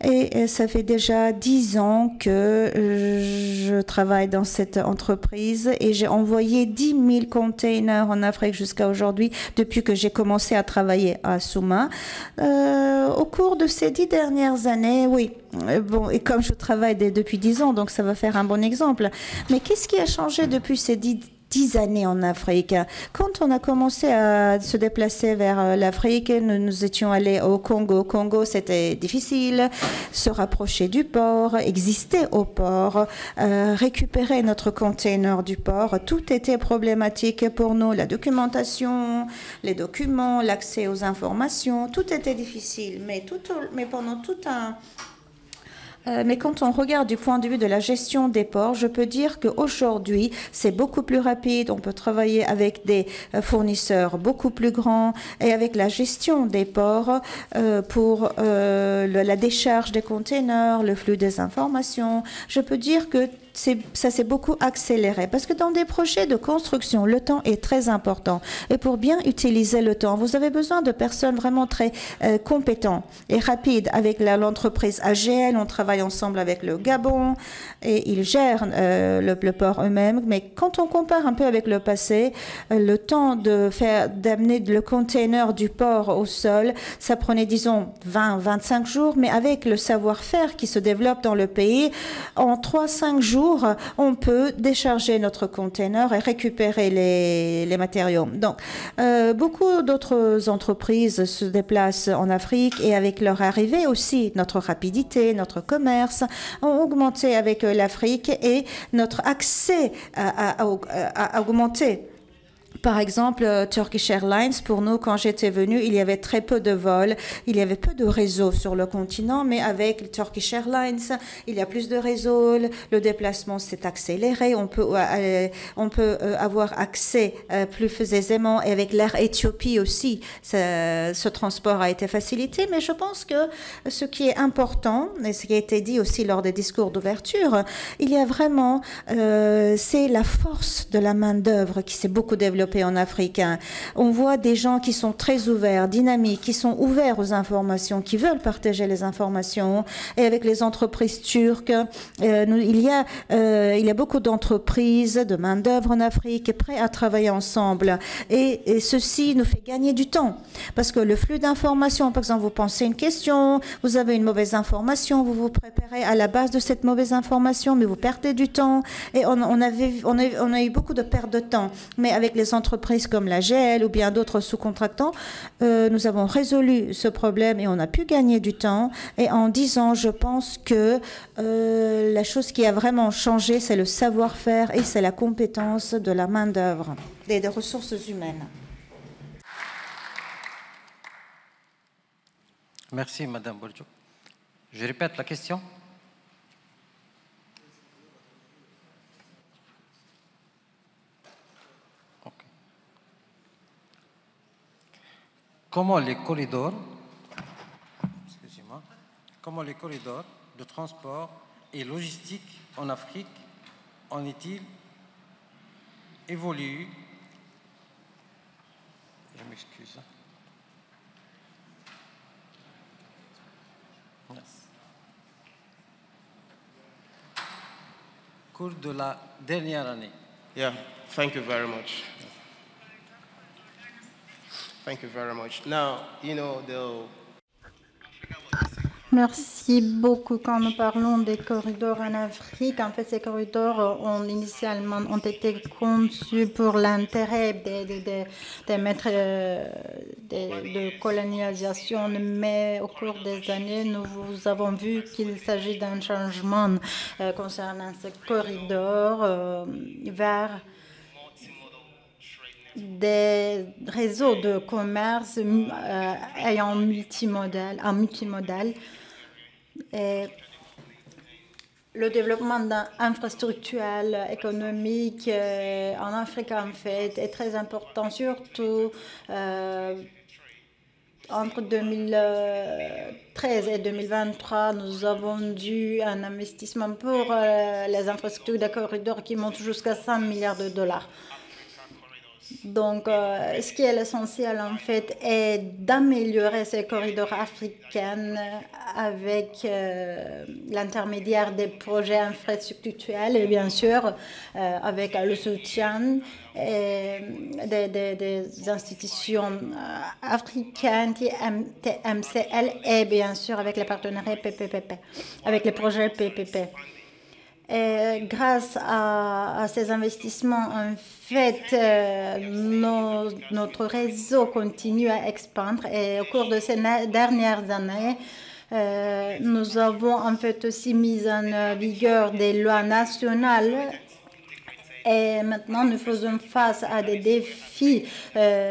Et ça fait déjà 10 ans que je travaille dans cette entreprise et j'ai envoyé 10 000 containers en Afrique jusqu'à aujourd'hui, depuis que j'ai commencé à travailler à Souma. Au cours de ces 10 dernières années, oui. Bon, et comme je travaille depuis 10 ans, donc ça va faire un bon exemple. Mais qu'est-ce qui a changé depuis ces 10 années en Afrique? Quand on a commencé à se déplacer vers l'Afrique, nous étions allés au Congo. Au Congo, c'était difficile. Se rapprocher du port, exister au port, récupérer notre container du port, tout était problématique pour nous. La documentation, les documents, l'accès aux informations, tout était difficile. Mais pendant tout Mais quand on regarde du point de vue de la gestion des ports, je peux dire qu'aujourd'hui, c'est beaucoup plus rapide. On peut travailler avec des fournisseurs beaucoup plus grands et avec la gestion des ports pour la décharge des containers, le flux des informations. Je peux dire que ça s'est beaucoup accéléré parce que dans des projets de construction, le temps est très important. Et pour bien utiliser le temps, vous avez besoin de personnes vraiment très compétentes et rapides. Avec l'entreprise AGL, on travaille ensemble avec le Gabon et ils gèrent le port eux-mêmes. Mais quand on compare un peu avec le passé, le temps d'amener le container du port au sol, ça prenait disons 20-25 jours. Mais avec le savoir-faire qui se développe dans le pays, en 3-5 jours, on peut décharger notre container et récupérer les matériaux. Donc, beaucoup d'autres entreprises se déplacent en Afrique et avec leur arrivée aussi, notre rapidité, notre commerce ont augmenté avec l'Afrique et notre accès a augmenté. Par exemple, Turkish Airlines, pour nous, quand j'étais venue, il y avait très peu de vols, il y avait peu de réseaux sur le continent, mais avec Turkish Airlines, il y a plus de réseaux, le déplacement s'est accéléré, on peut avoir accès plus aisément, et avec l'Air Éthiopie aussi, ce transport a été facilité, mais je pense que ce qui est important, et ce qui a été dit aussi lors des discours d'ouverture, il y a vraiment, c'est la force de la main-d'œuvre qui s'est beaucoup développée en Afrique. On voit des gens qui sont très ouverts, dynamiques, qui sont ouverts aux informations, qui veulent partager les informations. Et avec les entreprises turques, il y a beaucoup d'entreprises, de main-d'œuvre en Afrique, prêts à travailler ensemble. Et ceci nous fait gagner du temps. Parce que le flux d'informations, par exemple, vous pensez une question, vous avez une mauvaise information, vous vous préparez à la base de cette mauvaise information, mais vous perdez du temps. Et on a eu beaucoup de perte de temps. Mais avec les entreprises comme la GL ou bien d'autres sous-contractants, nous avons résolu ce problème et on a pu gagner du temps. Et en 10 ans, je pense que la chose qui a vraiment changé, c'est le savoir-faire et c'est la compétence de la main-d'œuvre, des ressources humaines. Merci, Madame Bourdieu. Je répète la question. Comment les corridors de transport et logistique en Afrique ont-ils évolué? Je m'excuse. Yes. Au cours de la dernière année. Yeah, thank you very much. Thank you very much. Now, you know, Merci beaucoup. Quand nous parlons des corridors en Afrique, en fait, ces corridors initialement ont été conçus pour l'intérêt des maîtres de colonisation, mais au cours des années, nous avons vu qu'il s'agit d'un changement concernant ces corridors vers des réseaux de commerce ayant multimodal. Et le développement infrastructurel économique en Afrique, en fait, est très important, surtout entre 2013 et 2023, nous avons dû un investissement pour les infrastructures de corridors qui montent jusqu'à 100 milliards de dollars. Donc, ce qui est l'essentiel, en fait, est d'améliorer ces corridors africains avec l'intermédiaire des projets infrastructurels et bien sûr avec le soutien des institutions africaines, MCL et bien sûr avec les partenariats PPP, avec les projets PPP. Et grâce à ces investissements, en fait, notre réseau continue à expandre. Et au cours de ces dernières années, nous avons en fait aussi mis en vigueur des lois nationales Et maintenant, nous faisons face à des défis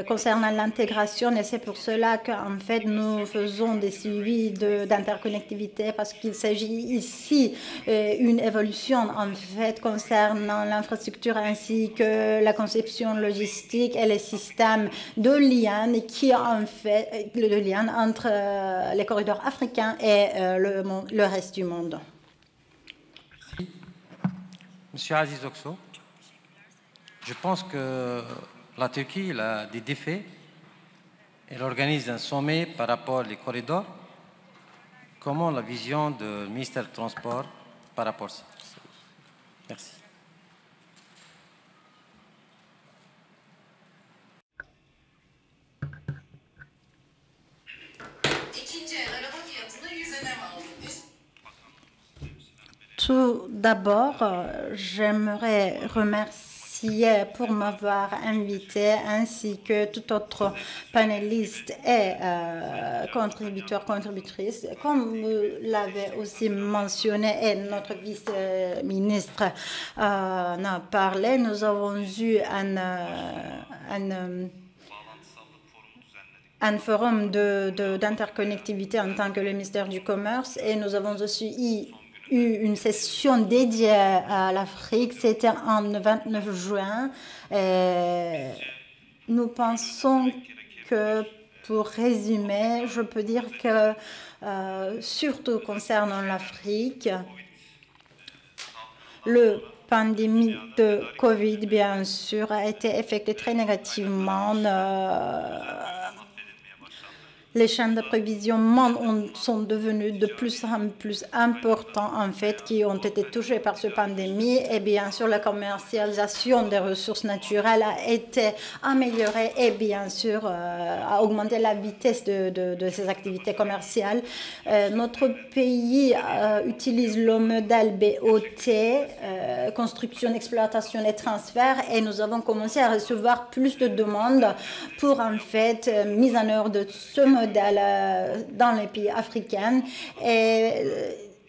concernant l'intégration et c'est pour cela qu'en fait, nous faisons des suivis d'interconnectivité parce qu'il s'agit ici d'une évolution en fait concernant l'infrastructure ainsi que la conception logistique et les systèmes de liens qui en fait le lien entre les corridors africains et le reste du monde. Monsieur Aziz Oxo. Je pense que la Turquie a des défis. Elle organise un sommet par rapport aux corridors. Comment la vision du ministère du Transport par rapport à ça? Merci. Tout d'abord, j'aimerais remercier pour m'avoir invité ainsi que tout autre panéliste et contributeur, contributrice. Comme vous l'avez aussi mentionné et notre vice-ministre en a parlé, nous avons eu un forum d'interconnectivité en tant que le ministère du Commerce et nous avons aussi eu une session dédiée à l'Afrique, c'était en 29 juin. Et nous pensons que, pour résumer, je peux dire que, surtout concernant l'Afrique, la pandémie de Covid, bien sûr, a été affectée très négativement. Les chaînes d'approvisionnement sont devenues de plus en plus importants, en fait, qui ont été touchées par cette pandémie. Et bien sûr, la commercialisation des ressources naturelles a été améliorée et bien sûr a augmenté la vitesse de ces activités commerciales. Notre pays utilise le modèle BOT, construction, exploitation et transfert, et nous avons commencé à recevoir plus de demandes pour, en fait, mise en œuvre de ce modèle dans les pays africains. Et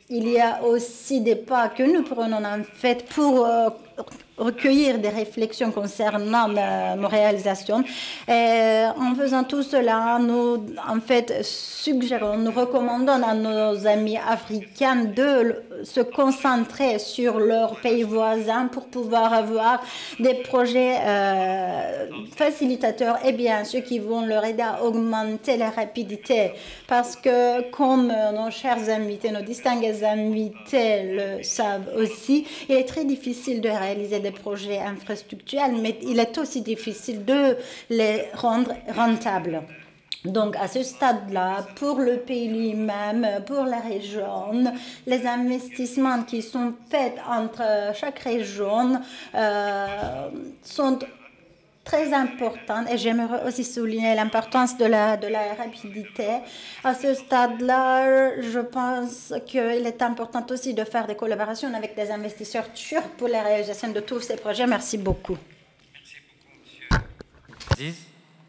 il y a aussi des pas que nous prenons en fait pour recueillir des réflexions concernant nos réalisations. Et en faisant tout cela, nous en fait suggérons, nous recommandons à nos amis africains de se concentrer sur leurs pays voisins pour pouvoir avoir des projets facilitateurs et bien sûr qui vont leur aider à augmenter la rapidité. Parce que comme nos chers invités, nos distingués invités le savent aussi, il est très difficile de réaliser des projets infrastructurels, mais il est aussi difficile de les rendre rentables. Donc, à ce stade-là, pour le pays lui-même, pour la région, les investissements qui sont faits entre chaque région sont très importants et j'aimerais aussi souligner l'importance de la rapidité. À ce stade-là, je pense qu'il est important aussi de faire des collaborations avec des investisseurs turcs pour la réalisation de tous ces projets. Merci beaucoup. Merci beaucoup, monsieur Aziz.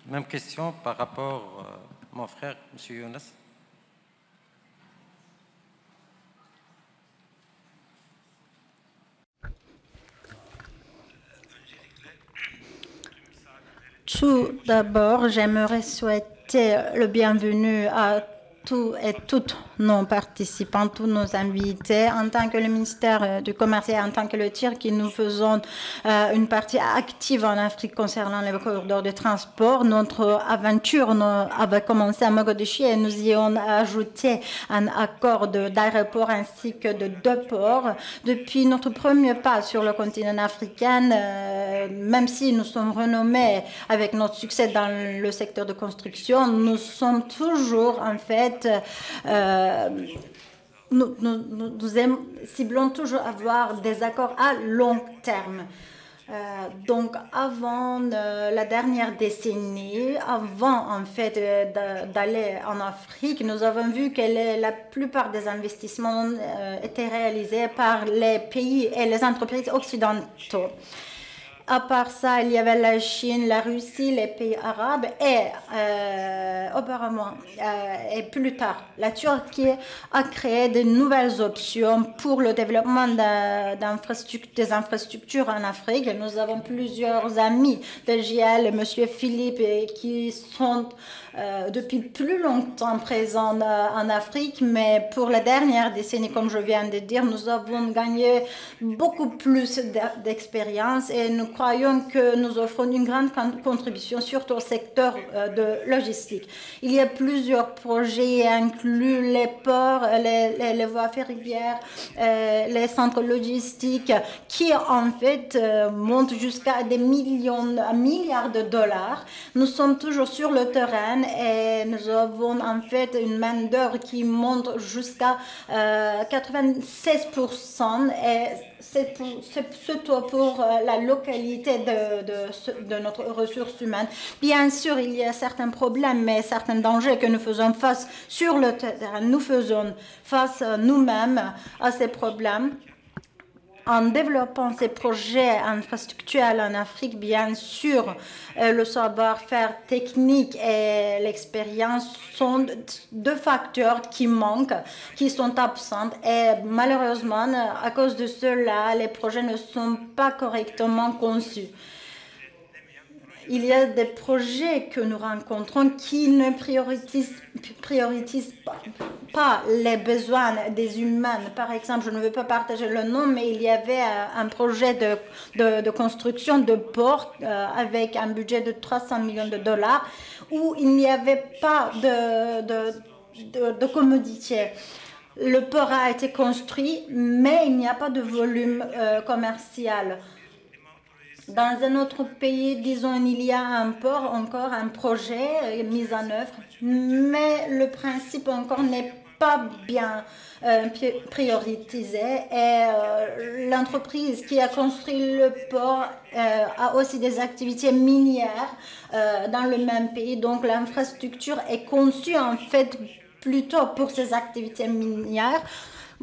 Même question par rapport à mon frère, monsieur Younes. Tout d'abord, j'aimerais souhaiter le bienvenu à tous et toutes nos participants, tous nos invités. En tant que le ministère du Commerce et en tant que le TIR, nous faisons une partie active en Afrique concernant les corridors de transport. Notre aventure avait commencé à Mogadiscio et nous y avons ajouté un accord d'aéroport ainsi que de 2 ports. Depuis notre premier pas sur le continent africain, même si nous sommes renommés avec notre succès dans le secteur de construction, nous sommes toujours en fait nous ciblons toujours avoir des accords à long terme. Donc, avant la dernière décennie, avant en fait d'aller en Afrique, nous avons vu que la plupart des investissements étaient réalisés par les pays et les entreprises occidentaux. À part ça, il y avait la Chine, la Russie, les pays arabes et auparavant et plus tard, la Turquie a créé de nouvelles options pour le développement des infrastructures en Afrique. Nous avons plusieurs amis de JL, M. Philippe, qui sont depuis plus longtemps présents en Afrique, mais pour la dernière décennie, comme je viens de dire, nous avons gagné beaucoup plus d'expérience et nous croyons que nous offrons une grande contribution, surtout au secteur de logistique. Il y a plusieurs projets inclus les ports, les voies ferroviaires, les centres logistiques qui en fait montent jusqu'à des milliards de dollars. Nous sommes toujours sur le terrain et nous avons en fait une main-d'œuvre qui monte jusqu'à 96% et c'est surtout pour la localité de notre ressource humaine. Bien sûr, il y a certains problèmes, mais certains dangers que nous faisons face sur le terrain. Nous faisons face nous-mêmes à ces problèmes. En développant ces projets infrastructurels en Afrique, bien sûr, le savoir-faire technique et l'expérience sont deux facteurs qui manquent, qui sont absents. Et malheureusement, à cause de cela, les projets ne sont pas correctement conçus. Il y a des projets que nous rencontrons qui ne priorisent pas les besoins des humains. Par exemple, je ne veux pas partager le nom, mais il y avait un projet de construction de port avec un budget de 300 millions de dollars où il n'y avait pas de commodité. Le port a été construit, mais il n'y a pas de volume commercial. Dans un autre pays, disons, il y a un port, encore un projet mis en œuvre, mais le principe encore n'est pas bien prioritisé et l'entreprise qui a construit le port a aussi des activités minières dans le même pays. Donc l'infrastructure est conçue en fait plutôt pour ces activités minières.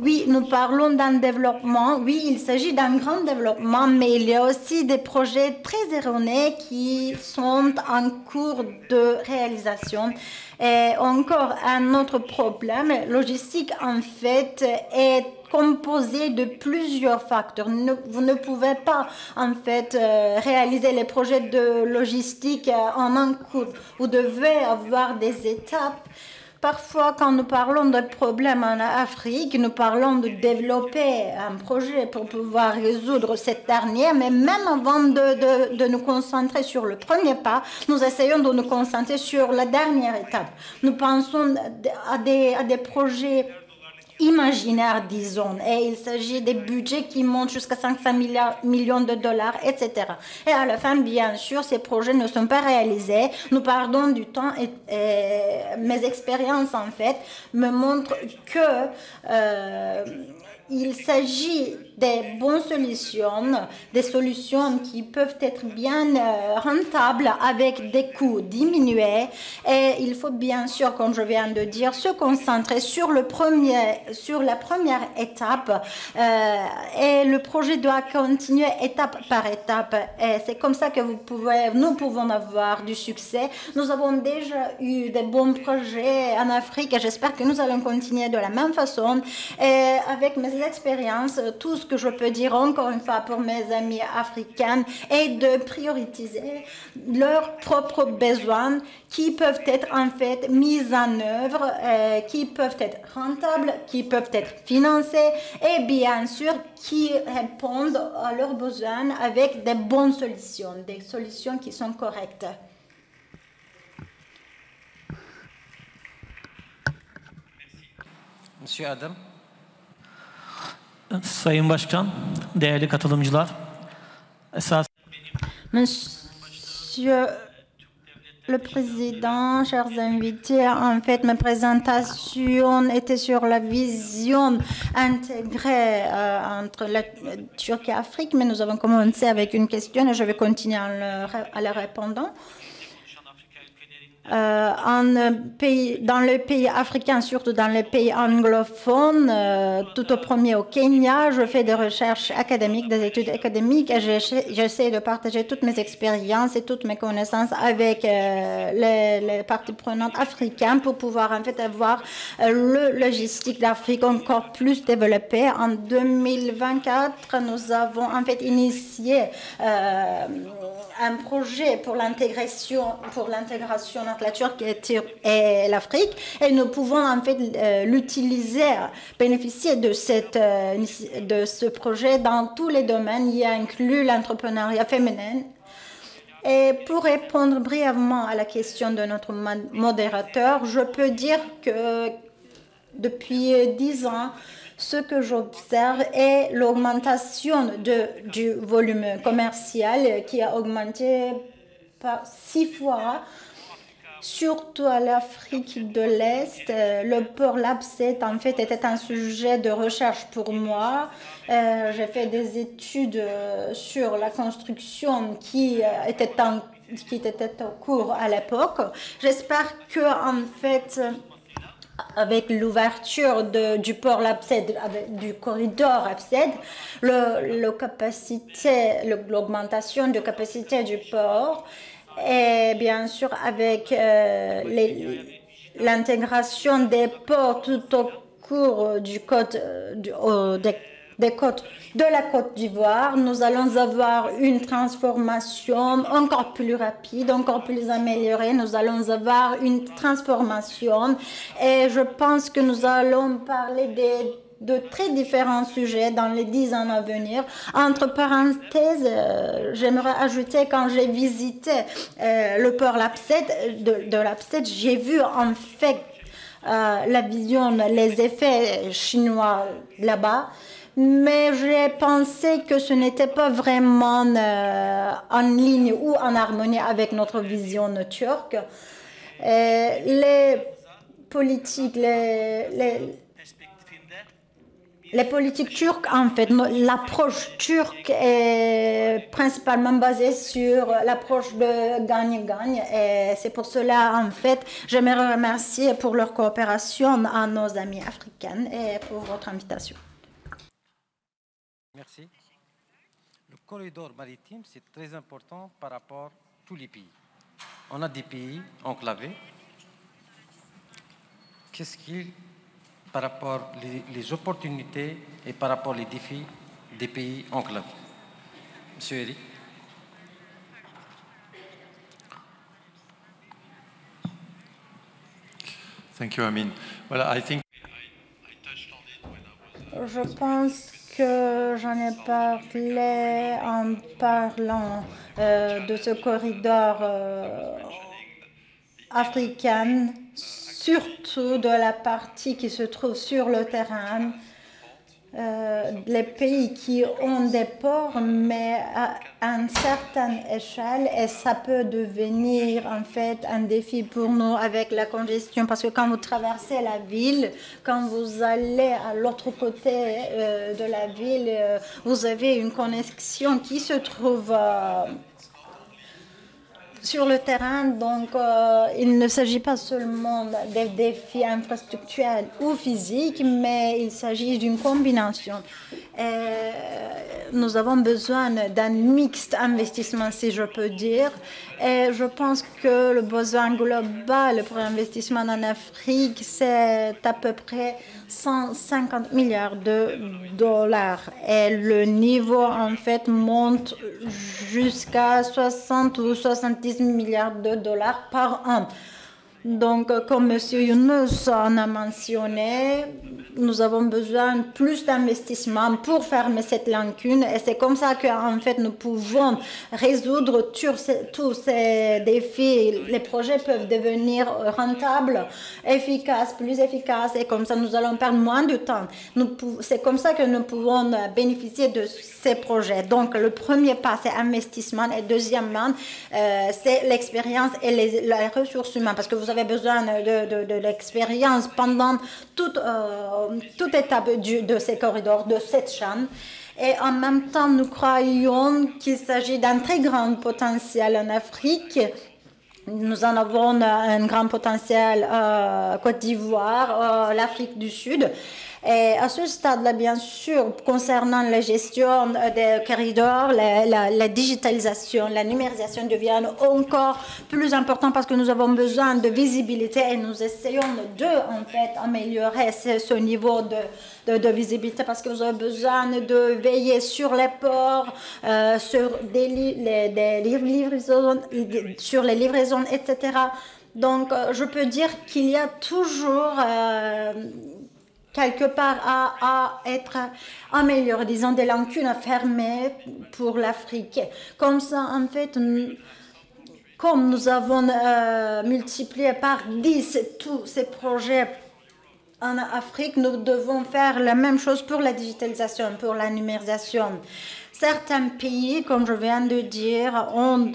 Oui, nous parlons d'un développement. Oui, il s'agit d'un grand développement, mais il y a aussi des projets très erronés qui sont en cours de réalisation. Et encore un autre problème, logistique en fait est composé de plusieurs facteurs. Vous ne pouvez pas en fait réaliser les projets de logistique en un coup. Vous devez avoir des étapes. Parfois, quand nous parlons de problèmes en Afrique, nous parlons de développer un projet pour pouvoir résoudre cette dernière, mais même avant de nous concentrer sur le premier pas, nous essayons de nous concentrer sur la dernière étape. Nous pensons à des projets imaginaire, disons, et il s'agit des budgets qui montent jusqu'à 500 millions de dollars, etc. Et à la fin, bien sûr, ces projets ne sont pas réalisés. Nous perdons du temps et mes expériences, en fait, me montrent que il s'agit des bonnes solutions, des solutions qui peuvent être bien rentables avec des coûts diminués. Et il faut bien sûr, comme je viens de dire, se concentrer sur la première étape. Et le projet doit continuer étape par étape. Et c'est comme ça que nous pouvons avoir du succès. Nous avons déjà eu des bons projets en Afrique et j'espère que nous allons continuer de la même façon. Et avec mes expériences, tout ce que je peux dire encore une fois pour mes amis africains est de prioriser leurs propres besoins qui peuvent être en fait mis en œuvre, qui peuvent être rentables, qui peuvent être financés et bien sûr qui répondent à leurs besoins avec des bonnes solutions, des solutions qui sont correctes. Monsieur Adam. Sayın Başkan, değerli katılımcılar, Monsieur le Président, chers invités, en fait, ma présentation était sur la vision intégrée entre la Turquie et l'Afrique, mais nous avons commencé avec une question et je vais continuer en la répondant. dans le pays africain, surtout dans les pays anglophones, tout au premier au Kenya, je fais des recherches académiques, des études académiques et j'essaie de partager toutes mes expériences et toutes mes connaissances avec les parties prenantes africaines pour pouvoir en fait avoir le logistique d'Afrique encore plus développé. En 2024, nous avons en fait initié un projet pour l'intégration entre la Turquie et l'Afrique et nous pouvons en fait l'utiliser, bénéficier de ce projet dans tous les domaines. Il y a inclus l'entrepreneuriat féminin. Et pour répondre brièvement à la question de notre modérateur, je peux dire que depuis 10 ans, ce que j'observe est l'augmentation du volume commercial qui a augmenté par 6 fois, surtout à l'Afrique de l'Est. Le port Lapsset, en fait, était un sujet de recherche pour moi. J'ai fait des études sur la construction qui était en cours à l'époque. J'espère que, en fait, avec l'ouverture du port Lapsset, du corridor Lapsset, l'augmentation de capacité du port et bien sûr avec l'intégration des ports tout au cours des côtes de la Côte d'Ivoire, nous allons avoir une transformation encore plus rapide, encore plus améliorée. Nous allons avoir une transformation et je pense que nous allons parler de très différents sujets dans les 10 ans à venir. Entre parenthèses, j'aimerais ajouter, quand j'ai visité le port Lapsset, de Lapsset, j'ai vu en fait la vision, les effets chinois là-bas. Mais j'ai pensé que ce n'était pas vraiment en ligne ou en harmonie avec notre vision turque. Les politiques, les politiques turques, en fait, l'approche turque est principalement basée sur l'approche de gagne-gagne. Et c'est pour cela, en fait, j'aimerais remercier pour leur coopération à nos amis africains et pour votre invitation. Merci. Le corridor maritime, c'est très important par rapport à tous les pays. On a des pays enclavés. Qu'est-ce qu'il, par rapport les opportunités et par rapport aux défis des pays enclavés? Monsieur Eric. Thank you, Amin. Well, I think je pense que j'en ai parlé en parlant de ce corridor africain, surtout de la partie qui se trouve sur le terrain. Les pays qui ont des ports, mais à une certaine échelle, et ça peut devenir en fait un défi pour nous avec la congestion, parce que quand vous traversez la ville, quand vous allez à l'autre côté de la ville, vous avez une connexion qui se trouve sur le terrain, donc il ne s'agit pas seulement des défis infrastructurels ou physiques, mais il s'agit d'une combinaison. Nous avons besoin d'un mixte investissement, si je peux dire, et je pense que le besoin global pour l'investissement en Afrique, c'est à peu près 150 milliards de dollars, et le niveau en fait monte jusqu'à 60 ou 70 milliards de dollars par an. Donc, comme M. Younous en a mentionné, nous avons besoin de plus d'investissements pour fermer cette lacune. Et c'est comme ça qu'en fait, nous pouvons résoudre tous ces défis. Les projets peuvent devenir rentables, efficaces, plus efficaces. Et comme ça, nous allons perdre moins de temps. C'est comme ça que nous pouvons bénéficier de ces projets. Donc, le premier pas, c'est investissement. Et deuxièmement, c'est l'expérience et les ressources humaines. Parce que vous avez besoin de l'expérience pendant toute étape de ces corridors, de cette chaîne. Et en même temps, nous croyons qu'il s'agit d'un très grand potentiel en Afrique. Nous en avons un grand potentiel Côte d'Ivoire, l'Afrique du Sud. Et à ce stade-là, bien sûr, concernant la gestion des corridors, la digitalisation, la numérisation devient encore plus important parce que nous avons besoin de visibilité et nous essayons de, en fait, améliorer ce niveau de visibilité parce que vous avez besoin de veiller sur les ports, sur sur les livraisons, etc. Donc, je peux dire qu'il y a toujours quelque part à être amélioré, disons des lacunes à fermer pour l'Afrique. Comme ça, en fait, comme nous avons multiplié par 10 tous ces projets en Afrique, nous devons faire la même chose pour la digitalisation, pour la numérisation. Certains pays, comme je viens de dire, ont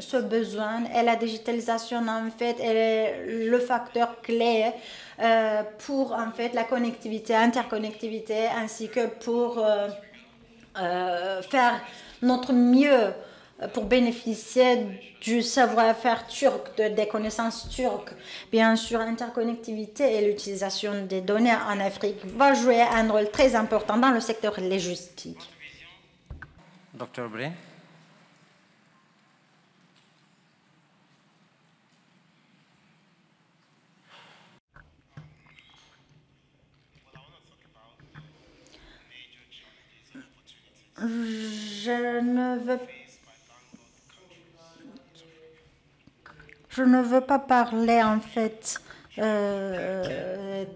ce besoin et la digitalisation, en fait, est le facteur clé pour en fait la connectivité, interconnectivité, ainsi que pour faire notre mieux pour bénéficier du savoir-faire turc, des connaissances turques. Bien sûr, l'interconnectivité et l'utilisation des données en Afrique va jouer un rôle très important dans le secteur logistique. Dr. Bray. Je ne veux pas parler en fait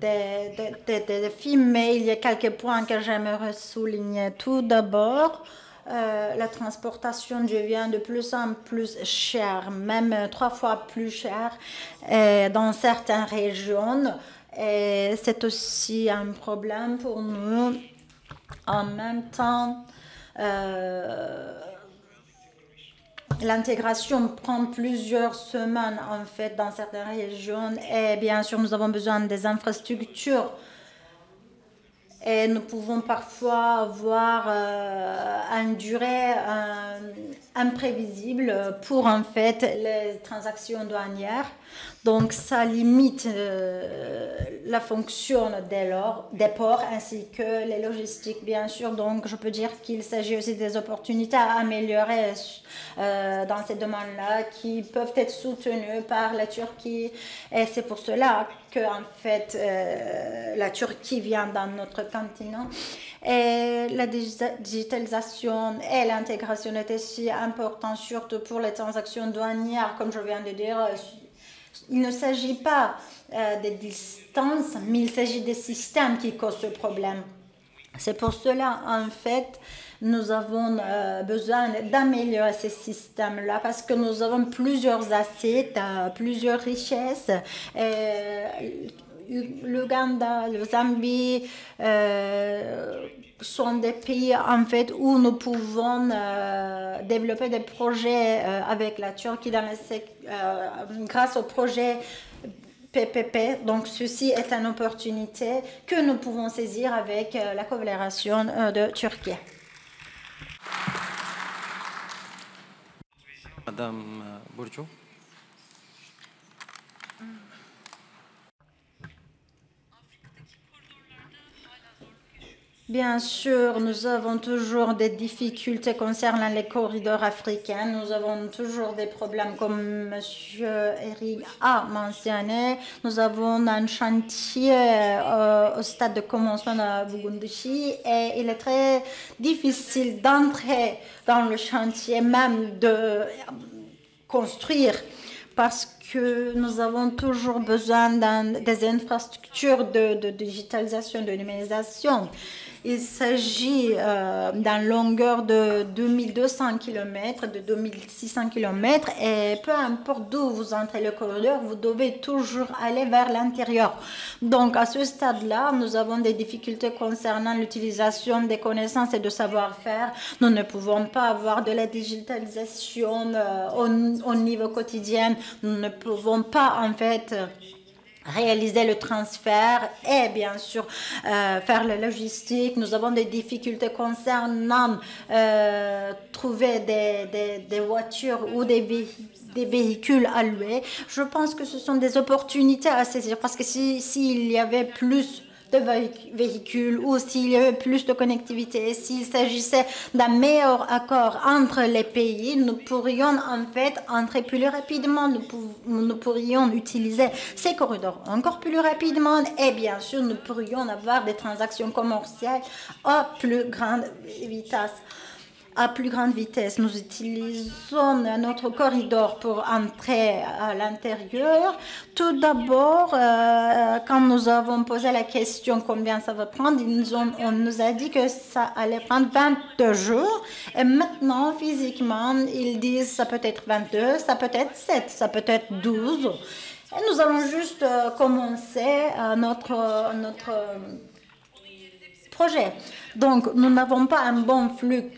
des films, mais il y a quelques points que j'aimerais souligner. Tout d'abord, la transportation devient de plus en plus chère, même 3 fois plus chère dans certaines régions. Et c'est aussi un problème pour nous. En même temps, l'intégration prend plusieurs semaines en fait dans certaines régions et bien sûr nous avons besoin des infrastructures et nous pouvons parfois avoir une durée imprévisible pour en fait les transactions douanières. Donc ça limite la fonction des ports ainsi que les logistiques, bien sûr. Donc je peux dire qu'il s'agit aussi des opportunités à améliorer dans ces domaines-là qui peuvent être soutenues par la Turquie. Et c'est pour cela que en fait la Turquie vient dans notre continent. Et la digitalisation et l'intégration est aussi importante, surtout pour les transactions douanières, comme je viens de dire. Il ne s'agit pas des distances, mais il s'agit des systèmes qui causent ce problème. C'est pour cela, en fait, nous avons besoin d'améliorer ces systèmes-là parce que nous avons plusieurs assets, plusieurs richesses. L'Ouganda, le Zambie sont des pays en fait où nous pouvons développer des projets avec la Turquie grâce au projet PPP. Donc ceci est une opportunité que nous pouvons saisir avec la coopération de Turquie. Madame Burcu. Bien sûr, nous avons toujours des difficultés concernant les corridors africains. Nous avons toujours des problèmes, comme M. Eric a mentionné. Nous avons un chantier au stade de commencement à Bugundouchi et il est très difficile d'entrer dans le chantier, même de construire, parce que nous avons toujours besoin des infrastructures de digitalisation, de numérisation. Il s'agit d'une longueur de 2200 km, de 2600 km, et peu importe d'où vous entrez le corridor, vous devez toujours aller vers l'intérieur. Donc, à ce stade-là, nous avons des difficultés concernant l'utilisation des connaissances et de savoir-faire. Nous ne pouvons pas avoir de la digitalisation au niveau quotidien. Nous ne pouvons pas, en fait, réaliser le transfert et bien sûr faire la logistique. Nous avons des difficultés concernant trouver des voitures ou des véhicules à louer. Je pense que ce sont des opportunités à saisir parce que s'il y avait plus de véhicules ou s'il y avait plus de connectivité, s'il s'agissait d'un meilleur accord entre les pays, nous pourrions en fait entrer plus rapidement, nous pourrions utiliser ces corridors encore plus rapidement et bien sûr nous pourrions avoir des transactions commerciales à plus grande vitesse. Nous utilisons notre corridor pour entrer à l'intérieur. Tout d'abord, quand nous avons posé la question combien ça va prendre, on nous a dit que ça allait prendre 22 jours. Et maintenant, physiquement, ils disent ça peut être 22, ça peut être 7, ça peut être 12. Et nous allons juste commencer notre projet. Donc, nous n'avons pas un bon flux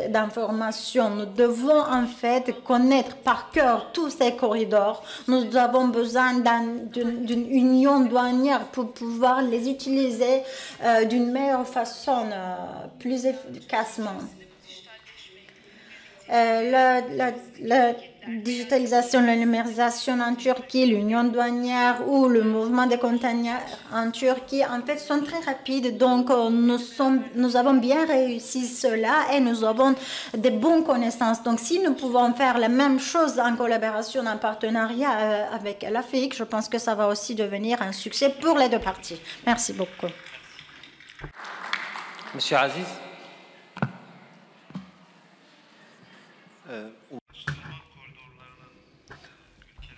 d'informations. Nous devons en fait connaître par cœur tous ces corridors. Nous avons besoin d'une union douanière pour pouvoir les utiliser d'une meilleure façon, plus efficacement. La digitalisation, la numérisation en Turquie, l'union douanière ou le mouvement des containers en Turquie, en fait, sont très rapides. Donc, nous avons bien réussi cela et nous avons de bonnes connaissances. Donc, si nous pouvons faire la même chose en collaboration, en partenariat avec l'Afrique, je pense que ça va aussi devenir un succès pour les deux parties. Merci beaucoup. Monsieur Aziz.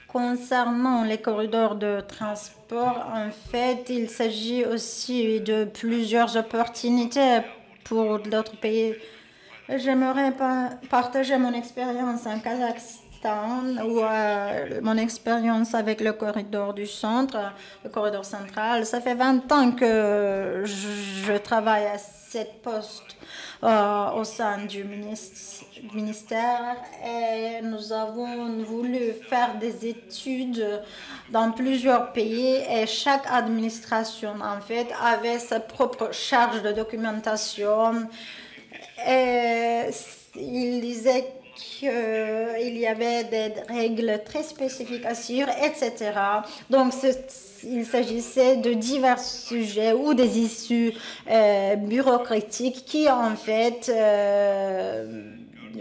Concernant les corridors de transport, en fait, il s'agit aussi de plusieurs opportunités pour d'autres pays. J'aimerais partager mon expérience en Kazakhstan ou mon expérience avec le corridor du centre, le corridor central. Ça fait 20 ans que je travaille à cette poste au sein du ministère et nous avons voulu faire des études dans plusieurs pays et chaque administration en fait avait sa propre charge de documentation et il disait qu'il y avait des règles très spécifiques à suivre, etc. Donc, il s'agissait de divers sujets ou des issues bureaucratiques qui, en fait,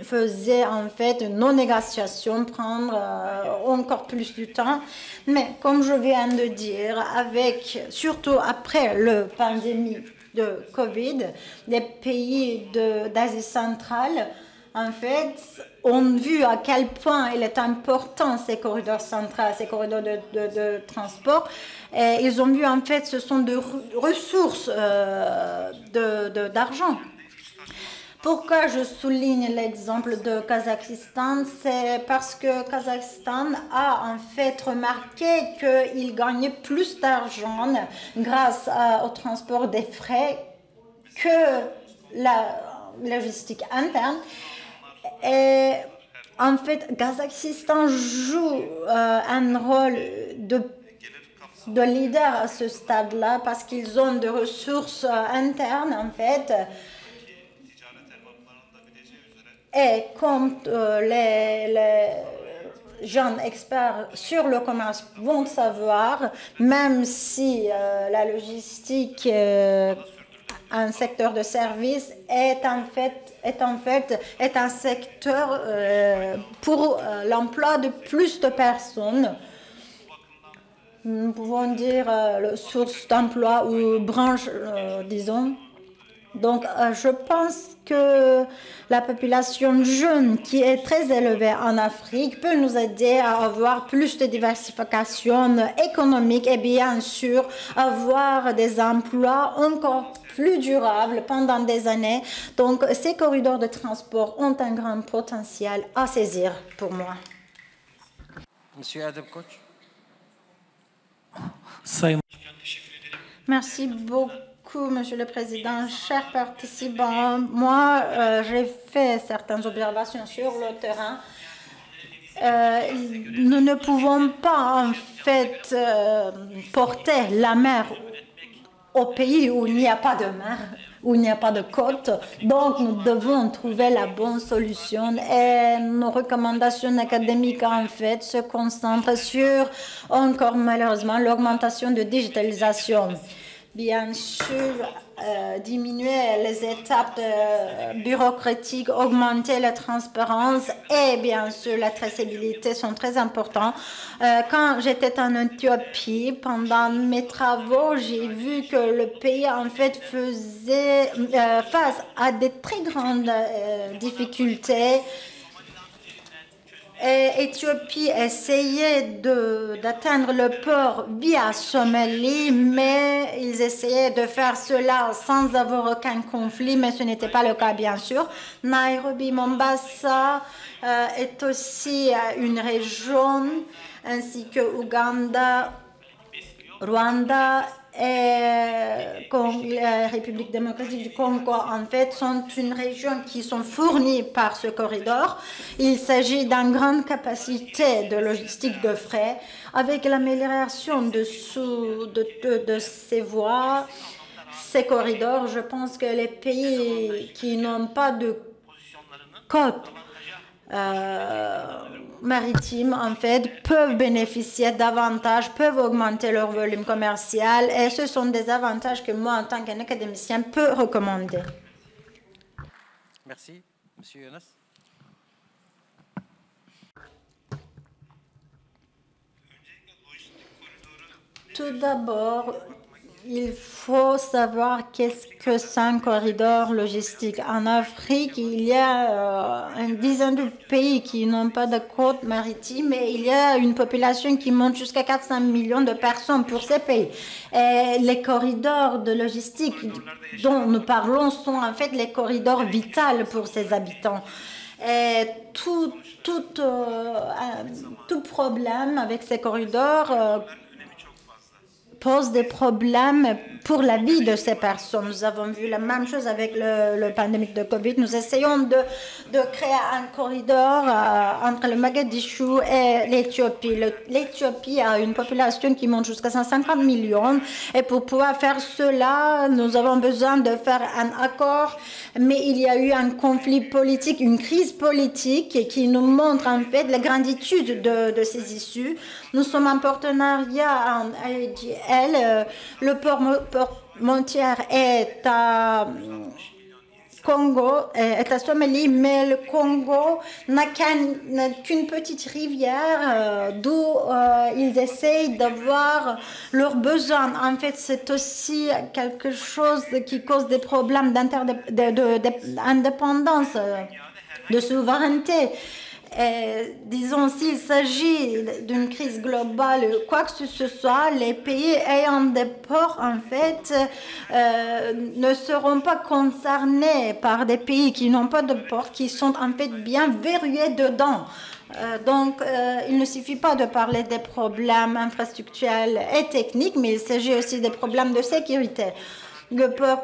faisaient en fait nos négociations prendre encore plus de temps. Mais, comme je viens de dire, surtout après la pandémie de Covid, des pays d'Asie centrale, en fait, ont vu à quel point il est important ces corridors centraux, ces corridors de transport. Et ils ont vu en fait ce sont des ressources d'argent. Pourquoi je souligne l'exemple de Kazakhstan? C'est parce que Kazakhstan a en fait remarqué qu'il gagnait plus d'argent grâce au transport des frais que la logistique interne. Et en fait, Kazakhstan joue un rôle de leader à ce stade-là parce qu'ils ont des ressources internes, en fait. Et comme les jeunes experts sur le commerce vont savoir, même si la logistique, un secteur de service, est un secteur pour l'emploi de plus de personnes. Nous pouvons dire source d'emploi ou branche, disons. Donc, je pense que la population jeune qui est très élevée en Afrique peut nous aider à avoir plus de diversification économique et bien sûr avoir des emplois encore plus durables pendant des années. Donc, ces corridors de transport ont un grand potentiel à saisir pour moi. Monsieur Adam Koch. Merci beaucoup. Monsieur le Président, chers participants, moi j'ai fait certaines observations sur le terrain nous ne pouvons pas en fait porter la mer au pays où il n'y a pas de mer, où il n'y a pas de côte. Donc, nous devons trouver la bonne solution et nos recommandations académiques, en fait, se concentrent sur, encore malheureusement, l'augmentation de digitalisation. Bien sûr, diminuer les étapes bureaucratiques, augmenter la transparence et bien sûr la traçabilité sont très importants. Quand j'étais en Éthiopie, pendant mes travaux, j'ai vu que le pays en fait faisait face à de très grandes difficultés. Et Éthiopie essayait d'atteindre le port via Somalie, mais ils essayaient de faire cela sans avoir aucun conflit, mais ce n'était pas le cas, bien sûr. Nairobi, Mombasa est aussi une région, ainsi que Ouganda, Rwanda et la République démocratique du Congo, en fait, sont une région qui sont fournies par ce corridor. Il s'agit d'une grande capacité de logistique de frais. Avec l'amélioration de ces voies, ces corridors, je pense que les pays qui n'ont pas de côte maritimes, en fait, peuvent bénéficier d'avantages, peuvent augmenter leur volume commercial et ce sont des avantages que moi, en tant qu'académicien, peux recommander. Merci. Monsieur Younes. Tout d'abord, il faut savoir qu'est-ce que c'est un corridor logistique. En Afrique, il y a une dizaine de pays qui n'ont pas de côte maritime et il y a une population qui monte jusqu'à 400 millions de personnes pour ces pays. Et les corridors de logistique dont nous parlons sont en fait les corridors vitaux pour ces habitants. Et tout problème avec ces corridors pose des problèmes pour la vie de ces personnes. Nous avons vu la même chose avec le pandémie de Covid. Nous essayons de créer un corridor entre le Mogadiscio et l'Éthiopie. L'Éthiopie a une population qui monte jusqu'à 150 millions et pour pouvoir faire cela, nous avons besoin de faire un accord, mais il y a eu un conflit politique, une crise politique qui nous montre en fait la granditude de ces issues. Nous sommes en partenariat en AEGL. Le port montière est à Congo, est à Somalie, mais le Congo n'a qu'une petite rivière d'où ils essayent d'avoir leurs besoins. En fait, c'est aussi quelque chose qui cause des problèmes d'indépendance, de souveraineté. Disons, s'il s'agit d'une crise globale, quoi que ce soit, les pays ayant des ports, en fait, ne seront pas concernés par des pays qui n'ont pas de ports, qui sont en fait bien verrouillés dedans. Donc, il ne suffit pas de parler des problèmes infrastructurels et techniques, mais il s'agit aussi des problèmes de sécurité. Le port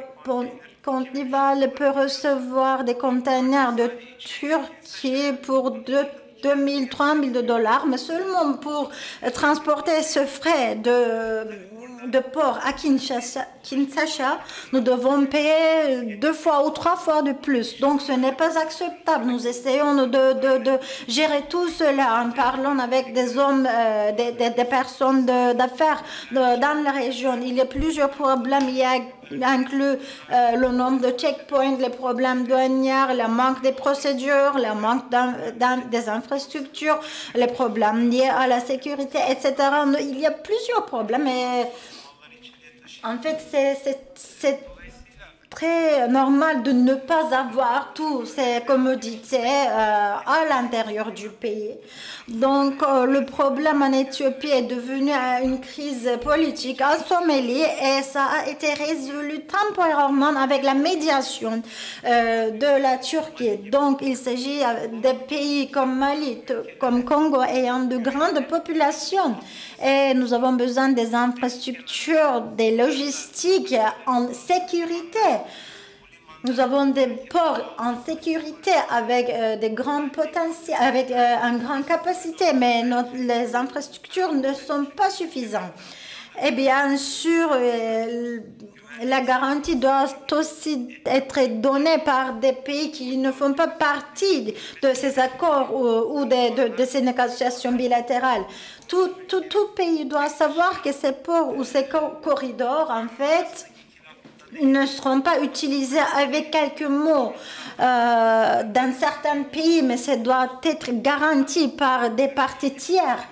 Continental peut recevoir des containers de Turquie pour 2 000 – 3 000 $, mais seulement pour transporter ce frais de port à Kinshasa, nous devons payer 2 fois ou 3 fois de plus. Donc, ce n'est pas acceptable. Nous essayons de gérer tout cela en parlant avec des hommes, des personnes d'affaires dans la région. Il y a plusieurs problèmes. Il y a inclut le nombre de checkpoints, les problèmes douaniers, le manque des procédures, le manque des infrastructures, les problèmes liés à la sécurité, etc. Il y a plusieurs problèmes et en fait, c'est très normal de ne pas avoir toutes ces commodités à l'intérieur du pays. Donc, le problème en Éthiopie est devenu une crise politique en Somalie et ça a été résolu temporairement avec la médiation de la Turquie. Donc, il s'agit des pays comme Mali, comme Congo, ayant de grandes populations. Et nous avons besoin des infrastructures, des logistiques en sécurité. Nous avons des ports en sécurité avec des grands potentiels, avec une grande capacité, mais les infrastructures ne sont pas suffisantes. Et bien sûr, la garantie doit aussi être donnée par des pays qui ne font pas partie de ces accords ou de ces négociations bilatérales. Tout pays doit savoir que ces ports ou ces corridors, en fait, ne seront pas utilisés avec quelques mots dans certains pays, mais ça doit être garanti par des parties tiers.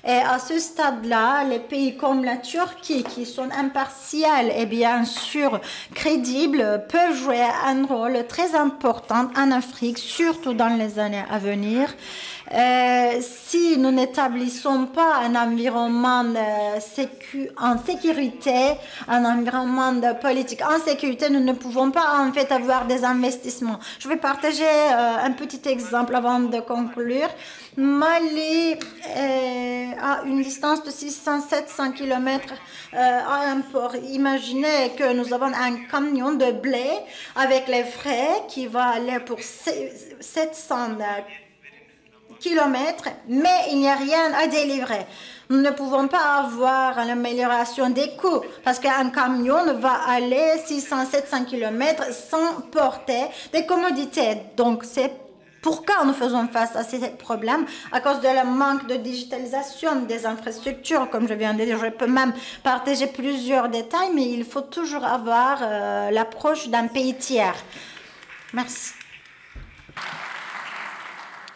Et à ce stade-là, les pays comme la Turquie, qui sont impartials et bien sûr crédibles, peuvent jouer un rôle très important en Afrique, surtout dans les années à venir. Si nous n'établissons pas un environnement en sécurité, un environnement politique en sécurité, nous ne pouvons pas en fait avoir des investissements. Je vais partager un petit exemple avant de conclure. Mali à une distance de 600-700 km à un port. Imaginez que nous avons un camion de blé avec les frais qui va aller pour 700 km, mais il n'y a rien à délivrer. Nous ne pouvons pas avoir l'amélioration des coûts parce qu'un camion va aller 600-700 km sans porter des commodités. Donc, c'est pourquoi nous faisons face à ces problèmes? À cause de la manque de digitalisation des infrastructures, comme je viens de dire. Je peux même partager plusieurs détails, mais il faut toujours avoir l'approche d'un pays tiers. Merci.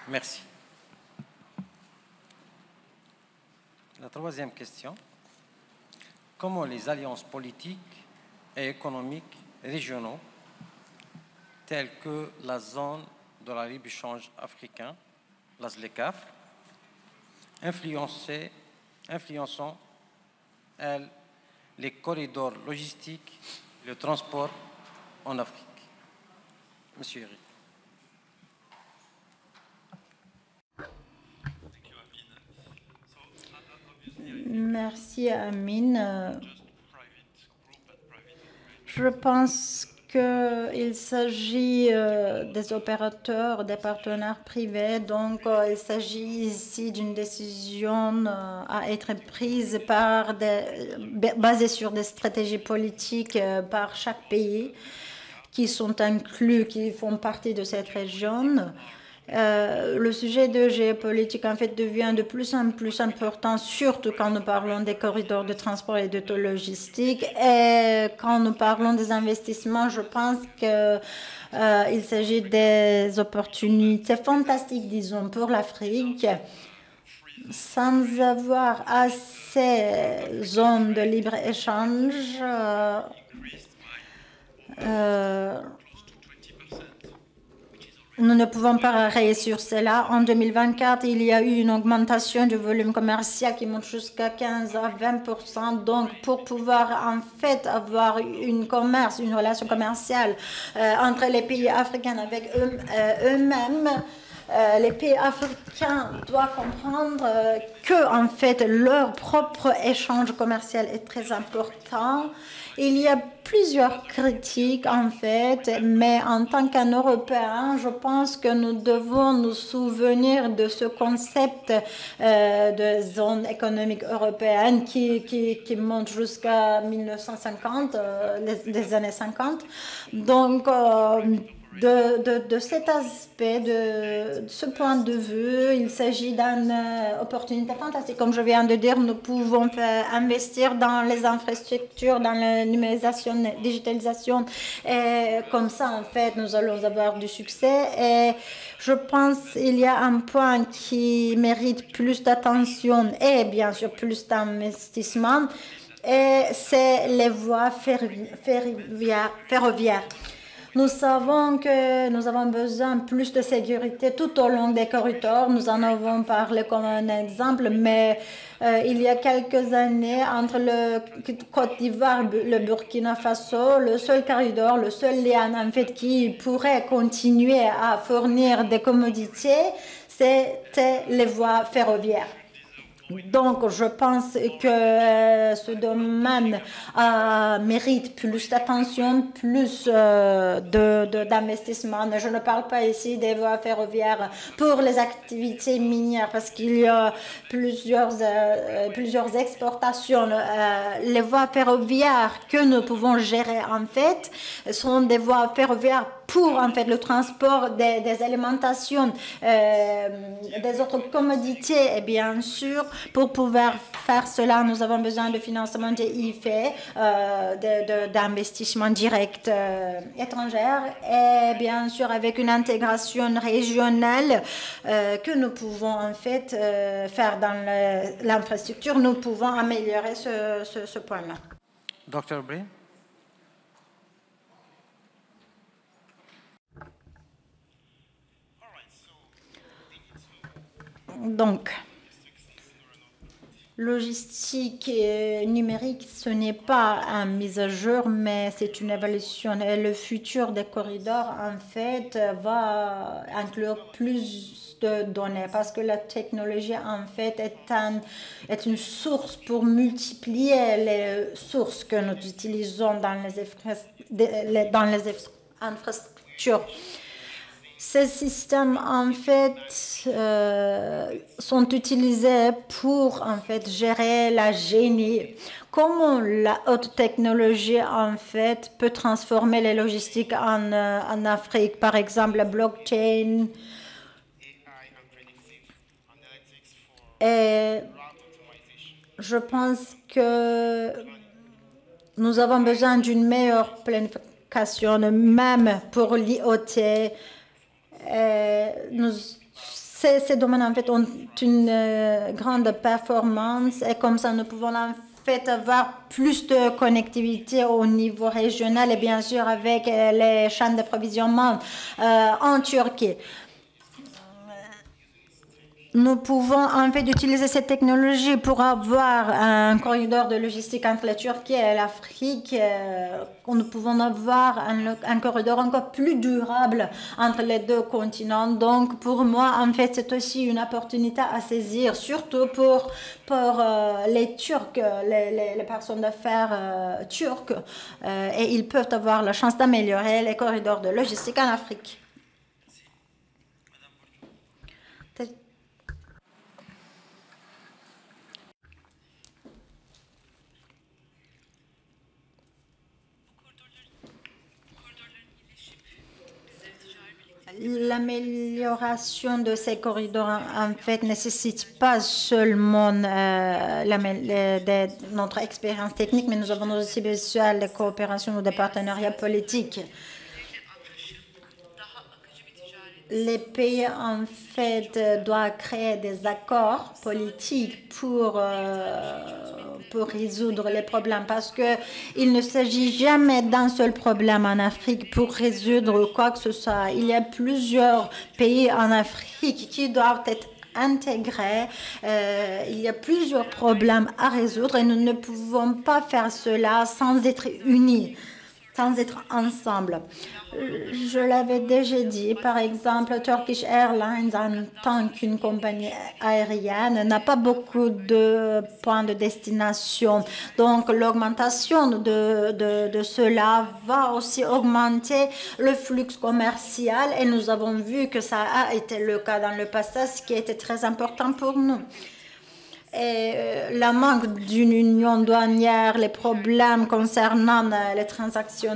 Merci. La troisième question. Comment les alliances politiques et économiques régionaux, telles que la zone de la libre-échange africain, la ZLECAf, influençant, elles, les corridors logistiques, le transport en Afrique? Monsieur Eric. Merci, Amine. Je pense qu'il s'agit des opérateurs, des partenaires privés, donc il s'agit ici d'une décision à être prise basée sur des stratégies politiques par chaque pays qui sont inclus, qui font partie de cette région. Le sujet de géopolitique en fait devient de plus en plus important, surtout quand nous parlons des corridors de transport et de logistique. Et quand nous parlons des investissements, je pense qu'il s'agit des opportunités fantastiques, disons, pour l'Afrique. Sans avoir assez de zones de libre-échange, nous ne pouvons pas réussir sur cela. En 2024, il y a eu une augmentation du volume commercial qui monte jusqu'à 15 à 20%. Donc, pour pouvoir en fait avoir une relation commerciale entre les pays africains avec eux-mêmes, les pays africains doivent comprendre que en fait leur propre échange commercial est très important. Il y a plusieurs critiques en fait, mais en tant qu'un Européen, je pense que nous devons nous souvenir de ce concept de zone économique européenne qui monte jusqu'à 1950, les années 50. Donc, de cet aspect, de ce point de vue, il s'agit d'une opportunité fantastique. Comme je viens de dire, nous pouvons investir dans les infrastructures, dans la numérisation, digitalisation, et comme ça, en fait, nous allons avoir du succès. Et je pense qu'il y a un point qui mérite plus d'attention et bien sûr plus d'investissement, et c'est les voies ferroviaires. Nous savons que nous avons besoin de plus de sécurité tout au long des corridors. Nous en avons parlé comme un exemple, mais il y a quelques années, entre le Côte d'Ivoire et le Burkina Faso, le seul corridor, le seul lien en fait qui pourrait continuer à fournir des commodités, c'était les voies ferroviaires. Donc, je pense que ce domaine mérite plus d'attention, plus d'investissement. Je ne parle pas ici des voies ferroviaires pour les activités minières parce qu'il y a plusieurs exportations. Les voies ferroviaires que nous pouvons gérer, en fait, sont des voies ferroviaires pour en fait le transport des alimentations, des autres commodités. Et bien sûr, pour pouvoir faire cela, nous avons besoin de financement de IFE, d'investissements directs étrangers, et bien sûr avec une intégration régionale que nous pouvons en fait faire dans l'infrastructure, nous pouvons améliorer ce point-là. Dr. Bray. Donc, logistique numérique, ce n'est pas une mise à jour, mais c'est une évolution. Et le futur des corridors, en fait, va inclure plus de données parce que la technologie, en fait, est une source pour multiplier les sources que nous utilisons dans les infrastructures. Ces systèmes, en fait, sont utilisés pour, en fait, gérer la génie. Comment la haute technologie, en fait, peut transformer les logistiques en Afrique, par exemple, la blockchain. Et je pense que nous avons besoin d'une meilleure planification, même pour l'IoT. Ces domaines en fait ont une grande performance et comme ça nous pouvons en fait avoir plus de connectivité au niveau régional et bien sûr avec les chaînes d'approvisionnement en Turquie. Nous pouvons en fait utiliser cette technologie pour avoir un corridor de logistique entre la Turquie et l'Afrique. Nous pouvons avoir un corridor encore plus durable entre les deux continents. Donc pour moi, en fait, c'est aussi une opportunité à saisir, surtout pour les Turcs, les personnes d'affaires turques. Et ils peuvent avoir la chance d'améliorer les corridors de logistique en Afrique. L'amélioration de ces corridors, en fait, ne nécessite pas seulement notre expérience technique, mais nous avons aussi besoin de coopération ou de partenariats politiques. Les pays, en fait, doivent créer des accords politiques pour résoudre les problèmes parce qu'il ne s'agit jamais d'un seul problème en Afrique pour résoudre quoi que ce soit. Il y a plusieurs pays en Afrique qui doivent être intégrés. Il y a plusieurs problèmes à résoudre et nous ne pouvons pas faire cela sans être unis, sans être ensemble. Je l'avais déjà dit, par exemple, Turkish Airlines, en tant qu'une compagnie aérienne, n'a pas beaucoup de points de destination. Donc, l'augmentation de cela va aussi augmenter le flux commercial et nous avons vu que ça a été le cas dans le passé, ce qui était très important pour nous. Et la manque d'une union douanière, les problèmes concernant les transactions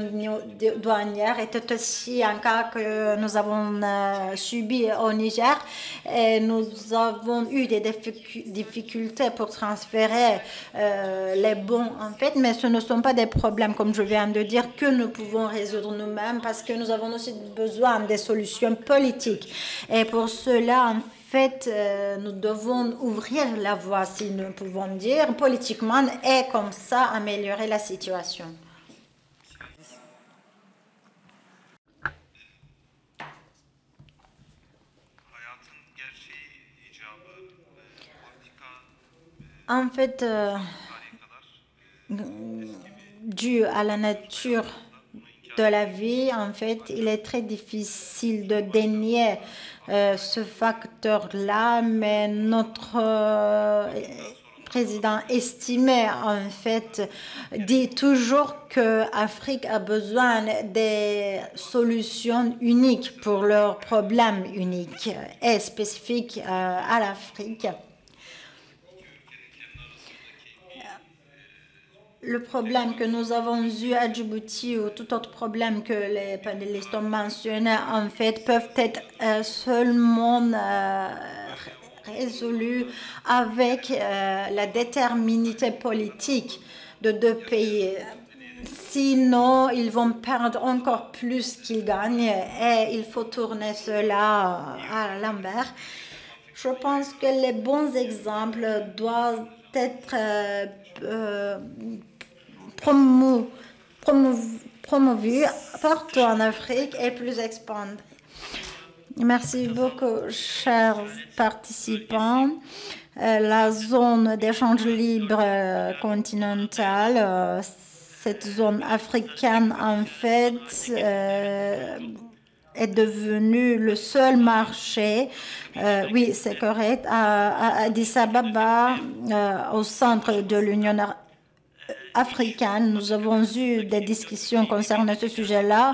douanières était aussi un cas que nous avons subi au Niger. Et nous avons eu des difficultés pour transférer les bons, en fait, mais ce ne sont pas des problèmes, comme je viens de dire, que nous pouvons résoudre nous-mêmes parce que nous avons aussi besoin des solutions politiques. Et pour cela, en fait, nous devons ouvrir la voie, si nous pouvons dire, politiquement, et comme ça améliorer la situation. En fait, dû à la nature de la vie, en fait, il est très difficile de dénier ce facteur-là, mais notre président estimé, en fait, dit toujours que l'Afrique a besoin des solutions uniques pour leurs problèmes uniques et spécifiques à l'Afrique. Le problème que nous avons eu à Djibouti ou tout autre problème que les panélistes ont mentionné, en fait, peuvent être seulement résolus avec la déterminité politique de deux pays. Sinon, ils vont perdre encore plus qu'ils gagnent et il faut tourner cela à l'envers. Je pense que les bons exemples doivent être promovus partout en Afrique et plus expandés. Merci beaucoup, chers participants. La zone d'échange libre continentale, cette zone africaine, en fait, est devenue le seul marché, oui, c'est correct, à Addis Ababa, au centre de l'Union africaine. Nous avons eu des discussions concernant ce sujet-là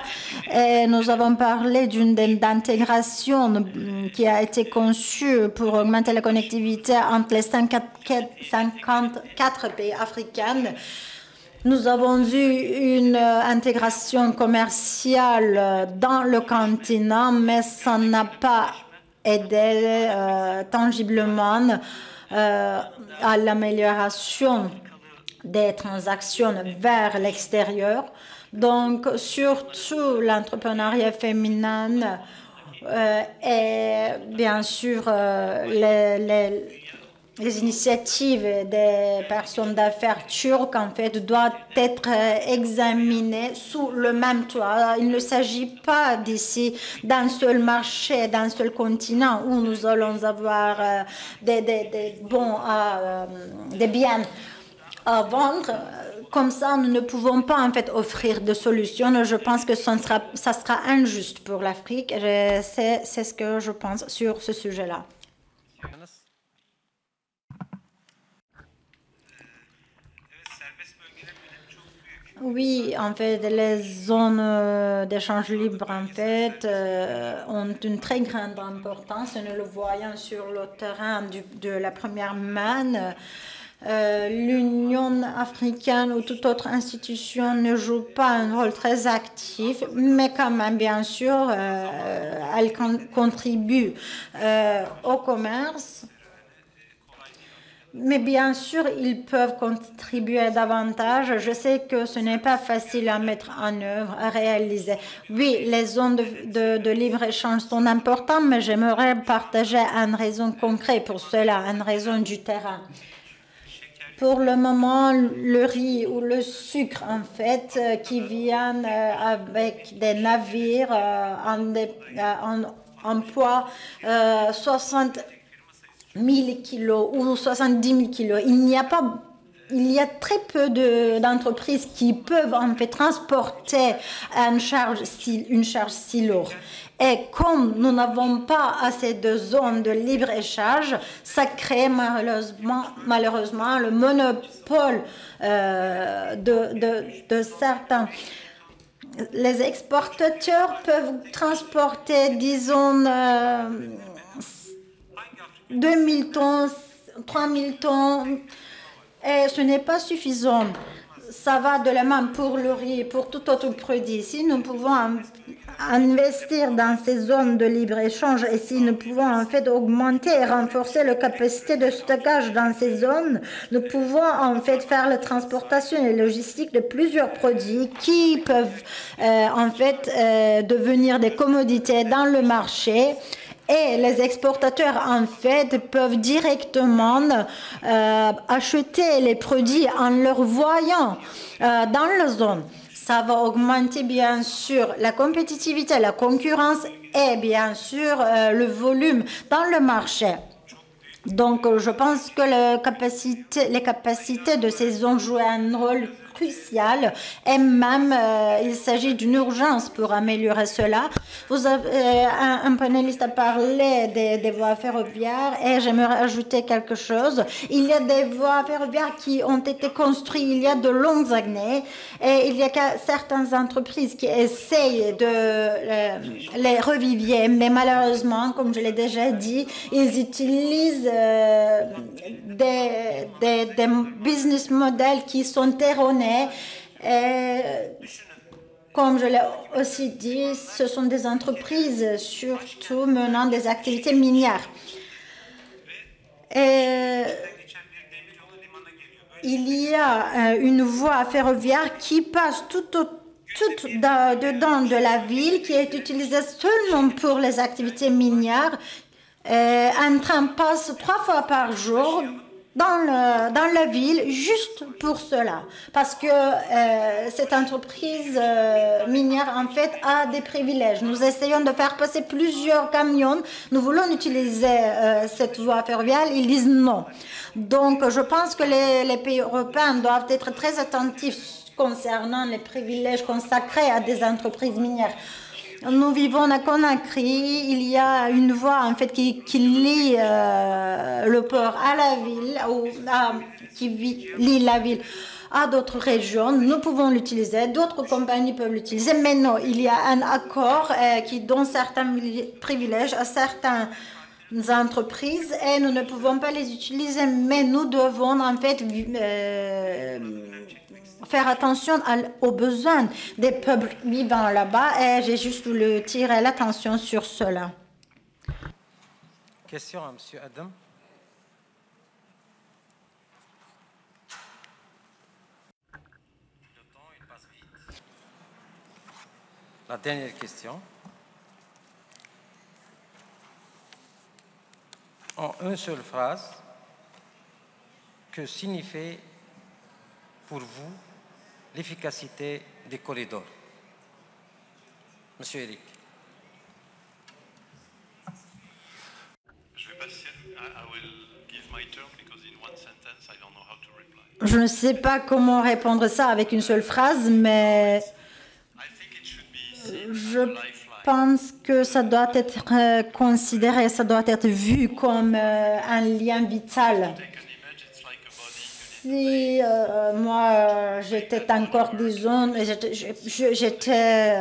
et nous avons parlé d'une d'intégration qui a été conçue pour augmenter la connectivité entre les 54 pays africains. Nous avons eu une intégration commerciale dans le continent, mais ça n'a pas aidé tangiblement à l'amélioration des transactions vers l'extérieur. Donc, surtout l'entrepreneuriat féminin et bien sûr les initiatives des personnes d'affaires turques, en fait, doivent être examinées sous le même toit. Il ne s'agit pas d'ici d'un seul marché, d'un seul continent où nous allons avoir des biens à vendre. Comme ça, nous ne pouvons pas en fait offrir de solutions. Je pense que ça sera injuste pour l'Afrique. C'est ce que je pense sur ce sujet-là. Oui, en fait, les zones d'échange libre, en fait, ont une très grande importance. Nous le voyons sur le terrain de la première main. L'Union africaine ou toute autre institution ne joue pas un rôle très actif, mais quand même, bien sûr, elle contribue au commerce. Mais bien sûr, ils peuvent contribuer davantage. Je sais que ce n'est pas facile à mettre en œuvre, à réaliser. Oui, les zones de libre-échange sont importantes, mais j'aimerais partager une raison concrète pour cela, une raison du terrain. Pour le moment, le riz ou le sucre, en fait, qui viennent avec des navires en poids 60 000 kilos ou 70 000 kilos. Il y a très peu d'entreprises qui peuvent en fait transporter une charge si lourde. Et comme nous n'avons pas assez de zones de libre-échange, ça crée malheureusement le monopole de certains. Les exportateurs peuvent transporter, disons, 2000 tonnes, 3000 tonnes, et ce n'est pas suffisant. Ça va de la main pour le riz et pour tout autre produit. Si nous pouvons investir dans ces zones de libre-échange et si nous pouvons en fait augmenter et renforcer la capacité de stockage dans ces zones, nous pouvons en fait faire la transportation et la logistique de plusieurs produits qui peuvent en fait devenir des commodités dans le marché. Et les exportateurs, en fait, peuvent directement acheter les produits en leur voyant dans la zone. Ça va augmenter, bien sûr, la compétitivité, la concurrence et, bien sûr, le volume dans le marché. Donc, je pense que les capacités de ces zones jouent un rôle crucial et même il s'agit d'une urgence pour améliorer cela. Vous avez, un panéliste a parlé des voies ferroviaires et j'aimerais ajouter quelque chose. Il y a des voies ferroviaires qui ont été construites il y a de longues années et il y a certaines entreprises qui essayent de les revivier, mais malheureusement, comme je l'ai déjà dit, ils utilisent des business models qui sont erronés. Et, comme je l'ai aussi dit, ce sont des entreprises surtout menant des activités minières. Et il y a une voie ferroviaire qui passe tout dedans de la ville, qui est utilisée seulement pour les activités minières. Un train passe 3 fois par jour dans la ville juste pour cela, parce que cette entreprise minière en fait a des privilèges. Nous essayons de faire passer plusieurs camions, nous voulons utiliser cette voie ferroviaire, ils disent non. Donc je pense que les pays européens doivent être très attentifs concernant les privilèges consacrés à des entreprises minières. Nous vivons à Conakry, il y a une voie en fait qui lie le port à la ville, qui lie la ville à d'autres régions. Nous pouvons l'utiliser, d'autres compagnies peuvent l'utiliser, mais non, il y a un accord qui donne certains privilèges à certaines entreprises et nous ne pouvons pas les utiliser, mais nous devons en fait faire attention aux besoins des peuples vivant là-bas et j'ai juste voulu tirer l'attention sur cela. Question à M. Adam. La dernière question. En une seule phrase, que signifie pour vous l'efficacité des corridors? Monsieur Eric. Je ne sais pas comment répondre ça avec une seule phrase, mais je pense que ça doit être considéré, ça doit être vu comme un lien vital. Si moi j'étais encore, disons, j'étais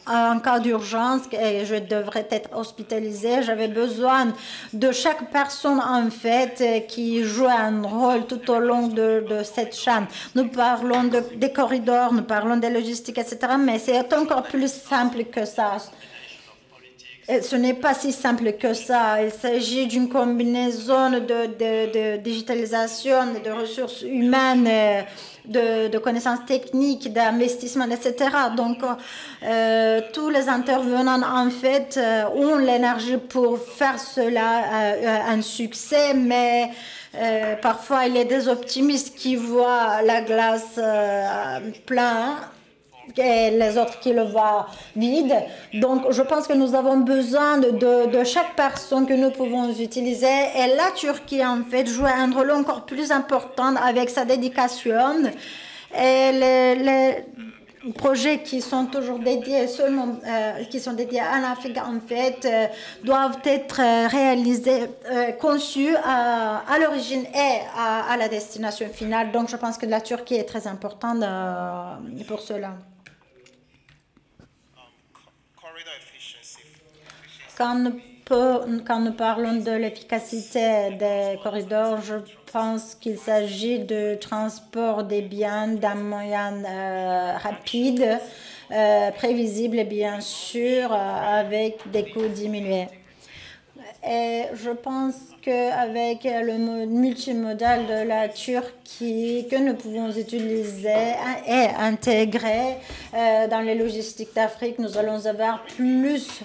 en cas d'urgence et je devrais être hospitalisée, j'avais besoin de chaque personne en fait qui joue un rôle tout au long de cette chaîne. Nous parlons des corridors, nous parlons des logistiques, etc. Mais c'est encore plus simple que ça. Et ce n'est pas si simple que ça. Il s'agit d'une combinaison de digitalisation, de ressources humaines, de connaissances techniques, d'investissement, etc. Donc, tous les intervenants, en fait, ont l'énergie pour faire cela un succès, mais parfois, il y a des optimistes qui voient la glace pleine et les autres qui le voient vide. Donc, je pense que nous avons besoin de chaque personne que nous pouvons utiliser. Et la Turquie, en fait, joue un rôle encore plus important avec sa dédication. Et les projets qui sont toujours dédiés seulement, qui sont dédiés à l'Afrique, en fait, doivent être réalisés, conçus à l'origine et à la destination finale. Donc, je pense que la Turquie est très importante pour cela. Quand nous parlons de l'efficacité des corridors, je pense qu'il s'agit de transport des biens d'un moyen rapide, prévisible et bien sûr avec des coûts diminués. Et je pense qu'avec le multimodal de la Turquie que nous pouvons utiliser et intégrer dans les logistiques d'Afrique, nous allons avoir plus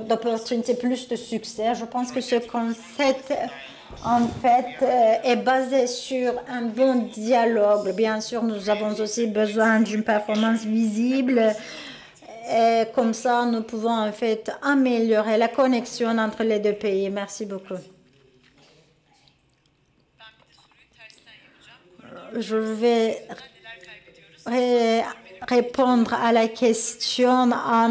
d'opportunités, plus de succès. Je pense que ce concept, en fait, est basé sur un bon dialogue. Bien sûr, nous avons aussi besoin d'une performance visible. Et comme ça, nous pouvons en fait améliorer la connexion entre les deux pays. Merci beaucoup. je vais répondre à la question en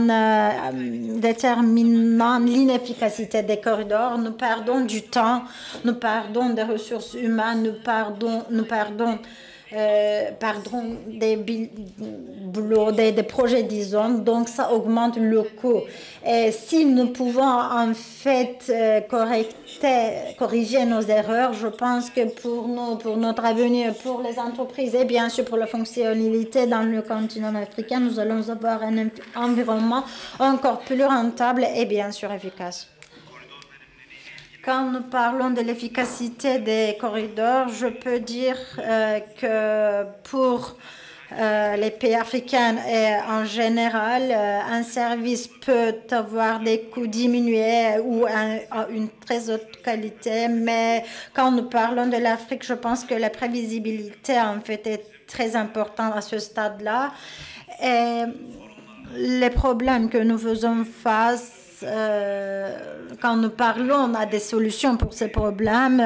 déterminant l'inefficacité des corridors. Nous perdons du temps, nous perdons des ressources humaines, nous perdons des projets, disons, donc ça augmente le coût. Et si nous pouvons en fait corriger nos erreurs, je pense que pour notre avenir, pour les entreprises et bien sûr pour la fonctionnalité dans le continent africain, nous allons avoir un environnement encore plus rentable et bien sûr efficace. Quand nous parlons de l'efficacité des corridors, je peux dire que pour les pays africains et en général, un service peut avoir des coûts diminués ou une très haute qualité, mais quand nous parlons de l'Afrique, je pense que la prévisibilité en fait est très importante à ce stade-là. Et les problèmes que nous faisons face quand nous parlons à des solutions pour ces problèmes,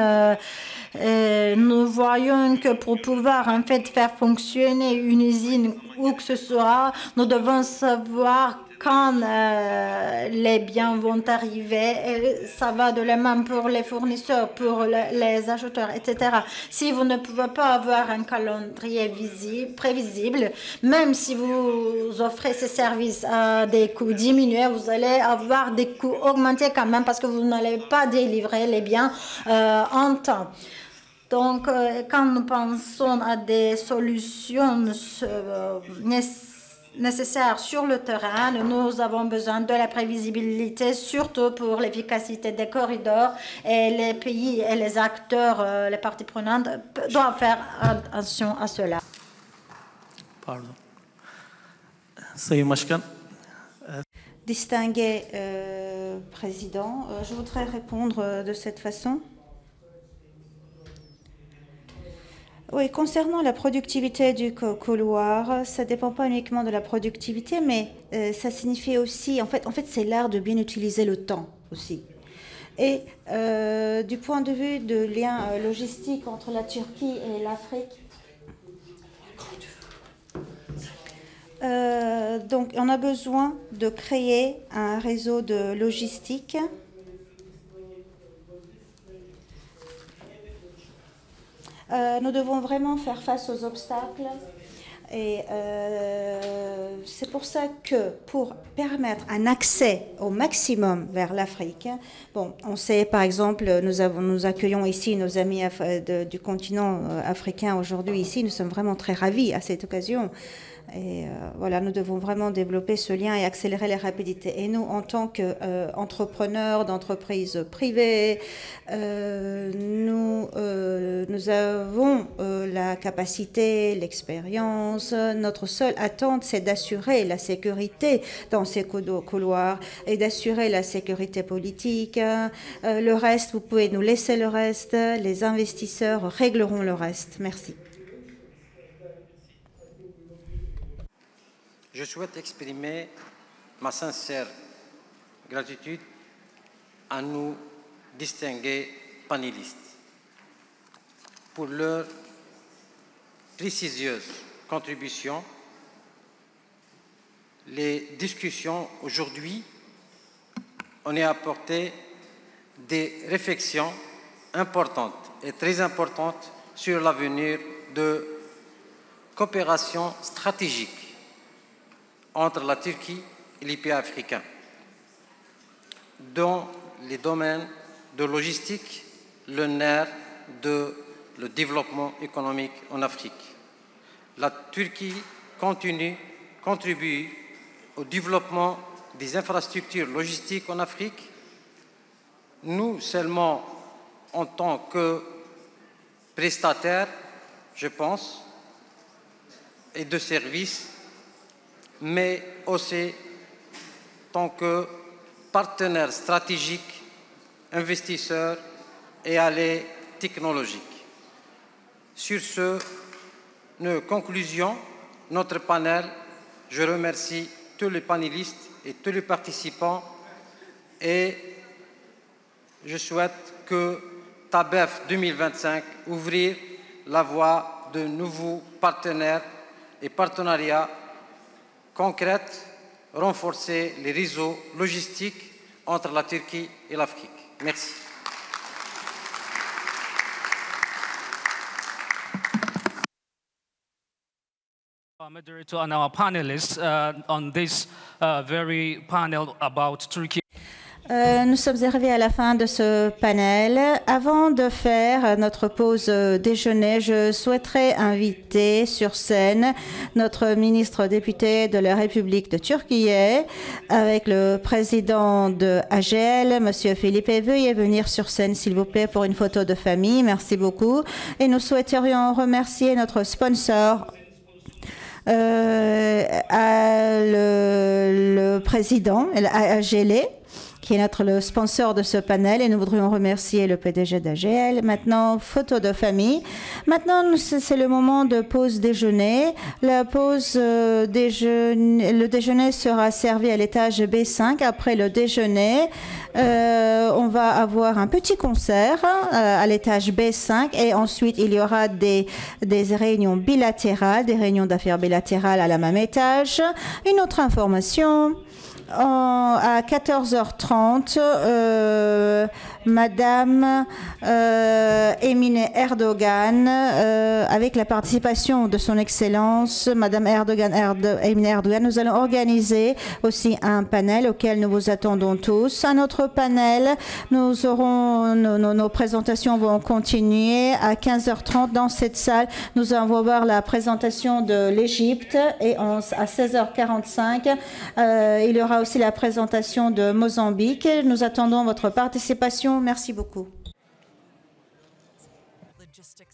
nous voyons que pour pouvoir en fait faire fonctionner une usine où que ce soit, nous devons savoir quand les biens vont arriver. Et ça va de la même pour les fournisseurs, pour les acheteurs, etc. Si vous ne pouvez pas avoir un calendrier prévisible, même si vous offrez ces services à des coûts diminués, vous allez avoir des coûts augmentés quand même parce que vous n'allez pas délivrer les biens en temps. Donc, quand nous pensons à des solutions nécessaires sur le terrain, nous avons besoin de la prévisibilité, surtout pour l'efficacité des corridors, et les pays et les acteurs, les parties prenantes, doivent faire attention à cela. Pardon. Sayın Başkan. Distingué Président, je voudrais répondre de cette façon. Oui, concernant la productivité du couloir, ça ne dépend pas uniquement de la productivité, mais ça signifie aussi, en fait c'est l'art de bien utiliser le temps aussi. Et du point de vue de lien logistique entre la Turquie et l'Afrique, donc on a besoin de créer un réseau de logistique nous devons vraiment faire face aux obstacles et c'est pour ça que pour permettre un accès au maximum vers l'Afrique, bon, on sait par exemple, nous accueillons ici nos amis du continent africain aujourd'hui ici, nous sommes vraiment très ravis à cette occasion. Et voilà, nous devons vraiment développer ce lien et accélérer les rapidités. Et nous, en tant qu'entrepreneurs d'entreprises privées, nous avons la capacité, l'expérience. Notre seule attente, c'est d'assurer la sécurité dans ces couloirs et d'assurer la sécurité politique. Le reste, vous pouvez nous laisser le reste. Les investisseurs régleront le reste. Merci. Je souhaite exprimer ma sincère gratitude à nos distingués panélistes pour leur précieuse contribution. Les discussions aujourd'hui ont apporté des réflexions importantes et très importantes sur l'avenir de coopération stratégique entre la Turquie et les pays africains dans les domaines de logistique, le nerf de le développement économique en Afrique. La Turquie contribue au développement des infrastructures logistiques en Afrique, nous seulement en tant que prestataires, je pense, et de services, mais aussi en tant que partenaires stratégiques, investisseurs et alliés technologiques. Sur ce, nos conclusions, notre panel, je remercie tous les panélistes et tous les participants et je souhaite que TABEF 2025 ouvre la voie de nouveaux partenaires et partenariats concrets, renforcer les réseaux logistiques entre la Turquie et l'Afrique. Merci. Our moderator and our panelists on this very panel about Turkey. Nous sommes arrivés à la fin de ce panel. Avant de faire notre pause déjeuner, je souhaiterais inviter sur scène notre ministre député de la République de Turquie avec le président de AGL, M. Philippe. Veuillez venir sur scène, s'il vous plaît, pour une photo de famille. Merci beaucoup. Et nous souhaiterions remercier notre sponsor, le président, AGL, qui est le sponsor de ce panel, et nous voudrions remercier le PDG d'AGL. Maintenant, photo de famille. Maintenant, c'est le moment de pause déjeuner. La pause le déjeuner sera servi à l'étage B5. Après le déjeuner, on va avoir un petit concert à l'étage B5, et ensuite il y aura des réunions bilatérales, des réunions d'affaires bilatérales à la même étage. Une autre information. À 14h30, Madame Emine Erdogan, avec la participation de son Excellence, Madame Emine Erdogan, nous allons organiser aussi un panel auquel nous vous attendons tous. Un autre panel, nous aurons nos présentations vont continuer à 15h30 dans cette salle. Nous allons voir la présentation de l'Égypte, et à 16h45, il y aura aussi la présentation de Mozambique. Nous attendons votre participation. Merci beaucoup. Logistics